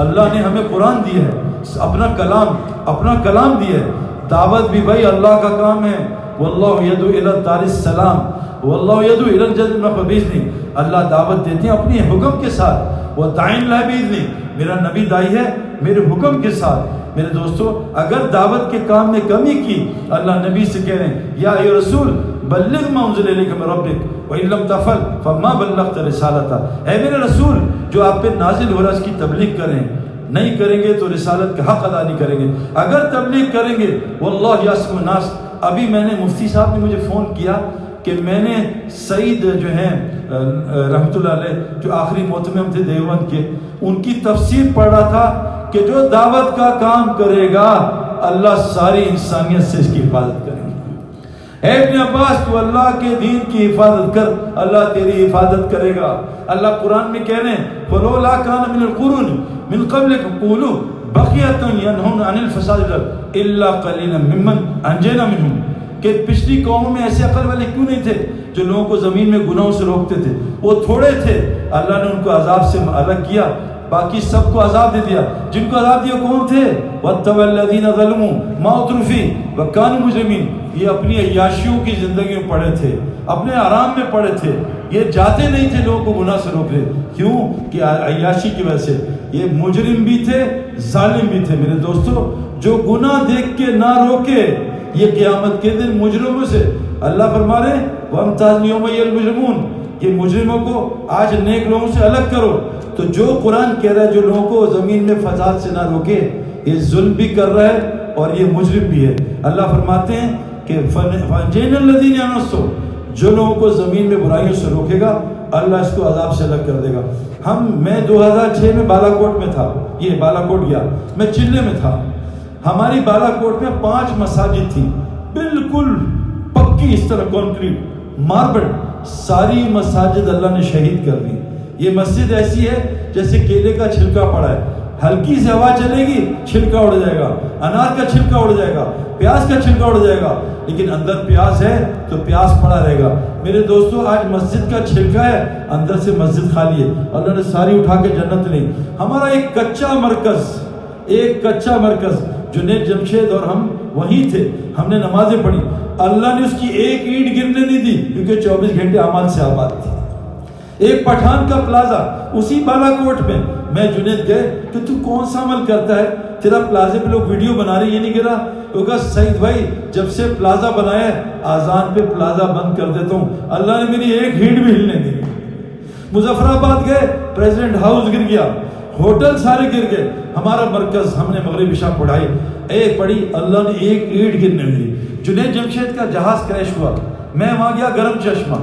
اللہ نے ہمیں قرآن دیا ہے، اپنا کلام دیا ہے. دعوت بھی بھائی اللہ کا کام ہے. واللہ یدعو الی دار السلام واللہ یدعو الی الجنہ بإذنہ، اللہ دعوت دیتے ہیں اپنے حکم کے ساتھ. وَدَاعٍ إِلَىٰ بِإِذْنِهِ، میرا نبی دائی ہے میرے حکم کے ساتھ. میرے دوستو اگر دعوت کے کام میں کمی کی اللہ نبی سے کہہ رہے ہیں یا ایھا رسول بلغ ما انزل الیک من ربک وان لم تفعل فما بلغت رسالتہ، اے میرے رسول جو آپ پہ نازل ہو رہا ہے اس کی تبلیغ کریں. نہیں کریں گے تو رسالت کا حق ادا نہیں کریں گے. اگر تبلیغ کریں گے واللہ یعصم الناس. ابھی میں نے مفتی صاحب نے مجھے فون کیا کہ میں نے سعید جو ہیں رحمۃ اللہ علیہ جو آخری محتمم تھے دیوبند کے، ان کی تفسیر پڑھ رہا تھا کہ جو دعوت کا کام کرے گا اللہ ساری انسانیت سے اس کی حفاظت کرے گی. اے ابن عباس تو اللہ کے دین کی حفاظت کر، اللہ تیری حفاظت کرے گا۔ اللہ قرآن میں کہہ رہے ہیں فلولا کان من القرون من قبلکم قولوا بقیۃ ینہون عن الفساد الا قلیلا ممن انجینا منہم، کہ پچھلی قوموں میں ایسے عقل والے کیوں نہیں تھے جو لوگوں کو زمین میں گناہوں سے روکتے تھے؟ وہ تھوڑے تھے، اللہ نے ان کو عذاب سے الگ کیا، باقی سب کو عذاب دے دیا۔ جن کو عذاب دیا کون تھے؟ وَاتَّبَعَ الَّذِينَ ظَلَمُوا مَا أُتْرِفُوا فِيهِ وَكَانُوا مُجْرِمِينَ، یہ اپنی عیاشیوں کی زندگی میں پڑے تھے، اپنے آرام میں پڑے تھے، یہ جاتے نہیں تھے لوگوں کو گناہ سے روک رہے، کیوں کہ عیاشی کی وجہ سے۔ یہ مجرم بھی تھے، ظالم بھی تھے۔ میرے دوستو، جو گناہ دیکھ کے نہ روکے یہ قیامت کے دن مجرموں سے، اللہ فرما رہے ہیں وَامْتَازُوا الْيَوْمَ أَيُّهَا الْمُجْرِمُونَ، یہ مجرموں کو آج نیک لوگوں سے الگ کرو۔ تو جو قرآن کہہ رہا ہے جو لوگوں کو زمین میں فساد سے نہ روکے، یہ ظلم بھی کر رہا ہے اور یہ مجرم بھی ہے۔ اللہ فرماتے ہیں کہ فَأَنْجَيْنَا الَّذِينَ آمَنُوا، جو لوگوں کو زمین میں برائیوں سے روکے گا اللہ اس کو عذاب سے الگ کر دے گا۔ میں 2006 میں بالا کوٹ میں تھا، یہ بالا کوٹ گیا، میں چلے میں تھا۔ ہماری بالا کوٹ میں 5 مساجد تھی، بالکل پکی اس طرح کانکریٹ ماربل، ساری مساجد اللہ نے شہید کر دی۔ یہ مسجد ایسی ہے جیسے کیلے کا چھلکا پڑا ہے، ہلکی سے ہوا چلے گی چھلکا اڑ جائے گا، انار کا چھلکا اڑ جائے گا، پیاز کا چھلکا اڑ جائے گا، لیکن اندر پیاز ہے تو پیاز پڑا رہے گا۔ میرے دوستو، آج مسجد کا چھلکا ہے، اندر سے مسجد خالی ہے، اللہ نے ساری اٹھا کے جنت لی۔ ہمارا ایک کچا مرکز جنید جمشید اور ہم وہیں تھے، ہم نے نمازیں پڑھی، اللہ نے اس کی ایک اینٹ گرنے نہیں دی کیونکہ 24 گھنٹے اعمال سے آباد تھی۔ ایک پٹھان کا پلازا اسی بالا کوٹ میں جنید گئے کہ تو کون سا عمل کرتا ہے، تیرا پلازے پہ لوگ ویڈیو بنا رہے، یہ نہیں گرا؟ وہ کہا سعید بھائی جب سے پلازا بنایا ہے آزان پہ پلازا بند کر دیتا ہوں، اللہ نے میری ایک ہیٹ بھی ہلنے دی۔ مظفر آباد گئے، پریزیڈنٹ ہاؤس گر گیا، ہوٹل سارے گر گئے، ہمارا مرکز ہم نے مغرب عشاء پڑھائی، ایک پڑھی، اللہ نے ایک اینٹ گرنے نہیں دی۔ جنید جمشید کا جہاز کریش ہوا، میں وہاں گیا، گرم چشمہ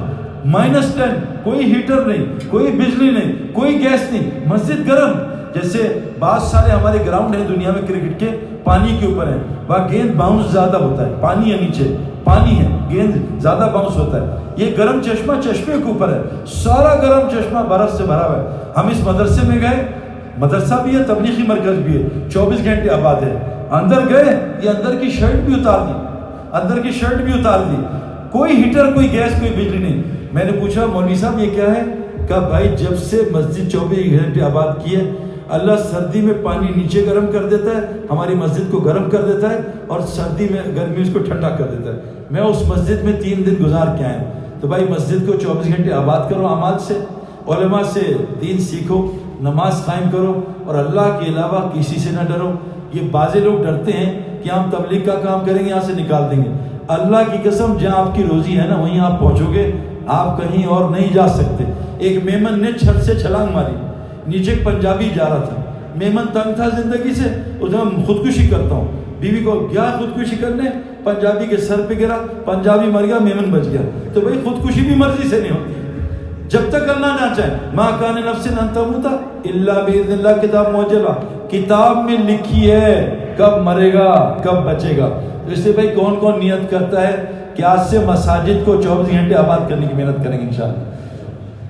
-10، کوئی ہیٹر نہیں، کوئی بجلی نہیں، کوئی گیس نہیں، مسجد گرم۔ جیسے بعض سارے ہمارے گراؤنڈ ہیں دنیا میں کرکٹ کے، پانی کے اوپر ہیں، وہاں گیند باؤنس زیادہ ہوتا ہے، پانی ہے نیچے، پانی ہے، گیند زیادہ باؤنس ہوتا ہے۔ یہ گرم چشمہ چشمے کے اوپر ہے، سارا گرم چشمہ برف سے بھرا ہوا ہے۔ ہم اس مدرسے میں گئے، مدرسہ بھی ہے، تبلیغی مرکز بھی ہے، 24 گھنٹے آباد ہے۔ اندر گئے، یہ اندر کی شرٹ بھی اتار دی، کوئی ہیٹر، کوئی گیس، کوئی بجلی نہیں۔ میں نے پوچھا مولوی صاحب یہ کیا ہے؟ کہا بھائی جب سے مسجد 24 گھنٹے آباد کی ہے اللہ سردی میں پانی نیچے گرم کر دیتا ہے، ہماری مسجد کو گرم کر دیتا ہے، اور سردی میں گرمی اس کو ٹھنڈا کر دیتا ہے۔ میں اس مسجد میں 3 دن گزار کے آیا۔ تو بھائی مسجد کو 24 گھنٹے آباد کرو، اعمال سے، علماء سے دین سیکھو، نماز قائم کرو، اور اللہ کے علاوہ کسی سے نہ ڈرو۔ یہ بعض لوگ ڈرتے ہیں کہ ہم تبلیغ کا کام کریں گے یہاں سے نکال دیں گے۔ اللہ کی قسم جہاں آپ کی روزی ہے نا وہیں آپ پہنچو گے، آپ کہیں اور نہیں جا سکتے۔ ایک میمن نے چھت سے چھلانگ ماری، نیچے ایک پنجابی جا رہا تھا، میمن تنگ تھا زندگی سے، اس نے خودکشی کرتا ہوں، بیوی کو گیا خودکشی کرنے، پنجابی کے سر پہ گرا، پنجابی مر گیا، میمن بچ گیا۔ تو بھائی خودکشی بھی مرضی سے نہیں ہوتی، جب تک اللہ نہ چاہے۔ ما کان نفس ان تموت الا باذن اللہ، کتاب موجلہ، کتاب میں لکھی ہے کب مرے گا کب بچے گا۔ اس لیے بھائی کون کون نیت کرتا ہے کہ آج سے مساجد کو 24 گھنٹے آباد کرنے کی محنت کریں گے؟ انشاءاللہ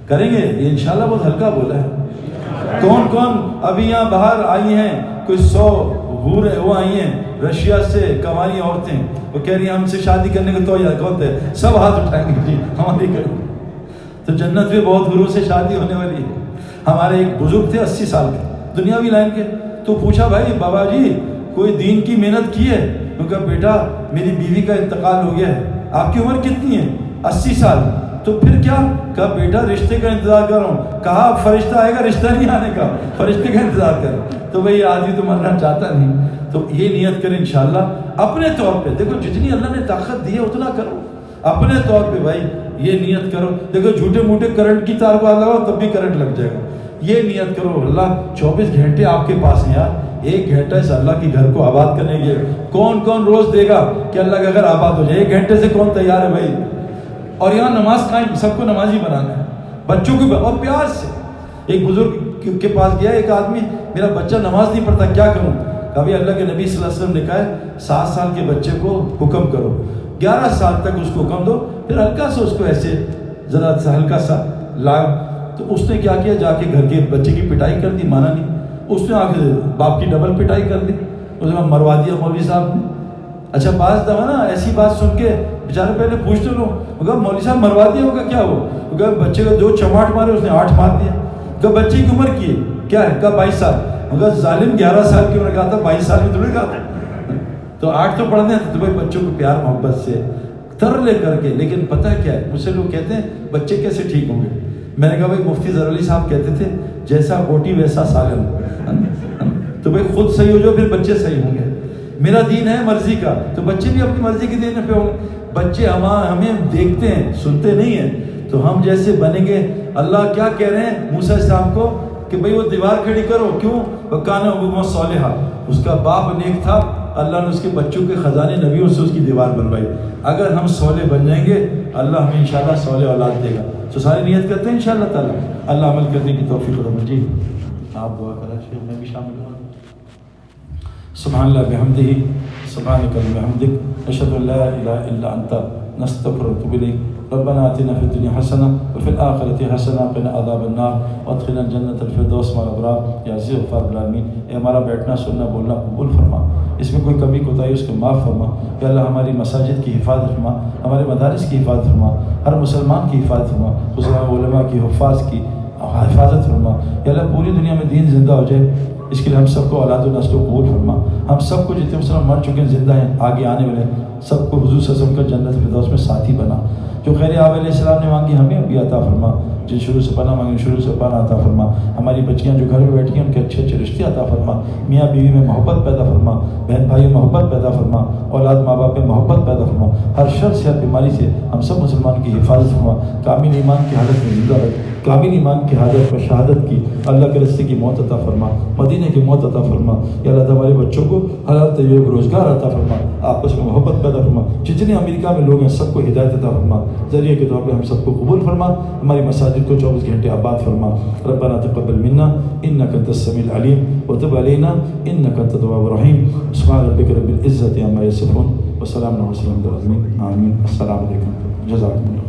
کریں گے، یہ انشاءاللہ بہت ہلکا بولا ہے۔ کون کون ابھی یہاں باہر آئی ہیں، کوئی 100 حور وہ آئی ہیں رشیا سے، کنواری عورتیں، وہ کہہ رہی ہیں ہم سے شادی کرنے کو تو یار کون تھے، سب ہاتھ اٹھائیں گے جی ہماری کریں۔ تو جنت میں بہت حوروں سے شادی ہونے والی ہے۔ ہمارے ایک بزرگ تھے 80 سال کے، دنیاوی لائن کے، تو پوچھا بھائی بابا جی کوئی دین کی محنت کی ہے؟ میں کہا بیٹا میری بیوی کا انتقال ہو گیا ہے۔ آپ کی عمر کتنی ہے؟ 80 سال۔ تو پھر کیا؟ کہا بیٹا رشتے کا انتظار کر رہا ہوں۔ کہا فرشتہ آئے گا، رشتہ نہیں آنے کا، فرشتے کا انتظار کر۔ تو بھئی آدمی تو مرنا چاہتا نہیں، تو یہ نیت کریں انشاءاللہ اپنے طور پہ۔ دیکھو جتنی اللہ نے طاقت دی ہے اتنا کرو اپنے طور پہ بھائی، یہ نیت کرو۔ دیکھو جھوٹے موٹے کرنٹ کی تار کو لگاؤ تب بھی کرنٹ لگ جائے گا۔ یہ نیت کرو اللہ 24 گھنٹے آپ کے پاس ہیں یار، 1 گھنٹہ اس اللہ کی گھر کو آباد کرنے کے کون کون روز دے گا کہ اللہ کا گھر آباد ہو جائے؟ 1 گھنٹے سے کون تیار ہے بھائی؟ اور یہاں نماز قائم، سب کو نمازی بنانا ہے، بچوں کو اور پیار سے۔ ایک بزرگ کے پاس گیا ایک آدمی، میرا بچہ نماز نہیں پڑھتا کیا کروں؟ کبھی اللہ کے نبی صلی اللہ علیہ وسلم نے کہا ہے 7 سال کے بچے کو حکم کرو 11 سال تک اس کو کم دو، پھر ہلکا سا اس کو ایسے ذرا سا ہلکا سا لاگ. تو اس نے کیا کیا، جا کے گھر کے بچے کی پٹائی کر دی، مانا نہیں. اس نے آ کے باپ کی ڈبل پٹائی کر دی، اس نے مروا دیا مولوی صاحب نے. اچھا بعض دفعہ نا ایسی بات سن کے بیچارے پہلے پوچھتے لو، کہا مولوی صاحب مروا دیا ہوگا، کیا ہوا؟ کہا بچے کو 2 چماٹ مارے، اس نے 8 مار دیا. کہا بچے کی عمر کی کیا ہے؟ کہا 22 سال. مگر ظالم 11 سال کی عمر کہا تھا، 22 سال میں تھوڑی کہا تھا. تو 8 تو پڑھنے ہیں تو بھائی بچوں کو پیار محبت سے تر لے کر کے. لیکن پتہ کیا ہے، مجھ سے لوگ کہتے ہیں بچے کیسے ٹھیک ہوں گے؟ میں نے کہا بھائی مفتی ظفر علی صاحب کہتے تھے جیسا بوٹی ویسا سالن. تو بھائی خود صحیح ہو جاؤ پھر بچے صحیح ہوں گے. میرا دین ہے مرضی کا، تو بچے بھی اپنی مرضی کے دین پہ ہوں گے. بچے ہمیں دیکھتے ہیں، سنتے نہیں ہیں. تو ہم جیسے بنیں گے. اللہ کیا کہہ رہے ہیں موسیٰ السلام کو کہ بھئی وہ دیوار کھڑی کرو. کیوں؟ وَكَانَ أَبُوهُمَا صَالِحًا، اس کا باپ نیک تھا، اللہ نے اس کے بچوں کے خزانے نبیوں سے اس کی دیوار بنوائی. اگر ہم صالح بن جائیں گے اللہ ہمیں انشاءاللہ صالح اولاد دے گا. تو ساری نیت کرتے ہیں انشاءاللہ تعالی. اللہ عمل کرنے کی توفیق عطا فرمائے. جی آپ دعا کریں شیخ، میں بھی شامل ہوں. سبحان اللہ بحمدہ، سبحانک اللہم بحمدک، اشہد ان لا الہ الا انت، نستغفرک ونتوب الیک. ربنا آتنا فی الدنیا حسنہ وفی الآخرۃ حسنہ وقنا عذاب النار وادخلنا جنۃ الفردوس مع الابرار یا عزیز غفار العالمین. اے ہمارا بیٹھنا سننا بولنا قبول فرما، اس میں کوئی کمی کوتاہی اس کو معاف فرما. یا اللہ ہماری مساجد کی حفاظت فرما، ہمارے مدارس کی حفاظت فرما، ہر مسلمان کی حفاظت فرما، خصوصاً علماء کی حفاظ کی حفاظت فرما. یا اللہ پوری دنیا میں دین زندہ ہو جائے، اس کے لیے ہم سب کو اولاد و نسل و قبول فرما. ہم سب کو جتنے مسلمان مر چکے ہیں زندہ ہیں آگے آنے والے سب کو حضور صلی اللہ علیہ وسلم کا جنت الفردوس میں ساتھی بنا. جو خیر آپ علیہ السلام نے مانگی ہمیں ابھی عطا فرما. جن شروع سے پناہ مانگی شروع سے پناہ عطا فرما. ہماری بچیاں جو گھر میں بیٹھی ہیں ان کے اچھے اچھے رشتے عطا فرما. میاں بیوی میں محبت پیدا فرما، بہن بھائی میں محبت پیدا فرما، اولاد ماں باپ میں محبت پیدا فرما. ہر شر سے ہر بیماری سے ہم سب مسلمان کی حفاظت فرما. کامل ایمان کی حالت میں زندہ رکھ، کامل ایمان کی حالت میں شہادت کی، اللہ کے راستے کی موت عطا فرما، مدینے کی موت عطا فرما. یا اللہ ہمارے بچوں کو حلال طیب روزگار عطا فرما، آپس میں محبت پیدا فرما. جتنے امریکہ میں لوگ ہیں سب کو ہدایت عطا فرما. ذریعے کے طور پہ ہم سب کو قبول فرما. ہماری مساجد کو 24 گھنٹے آباد فرما. ربنا تقبل منا انك انت السميع العليم وتب علينا انك انت التواب الرحيم. سبحان ربك رب العزة عما يصفون وسلام على المرسلين. آمين. السلام علیکم. جزاکم اللہ.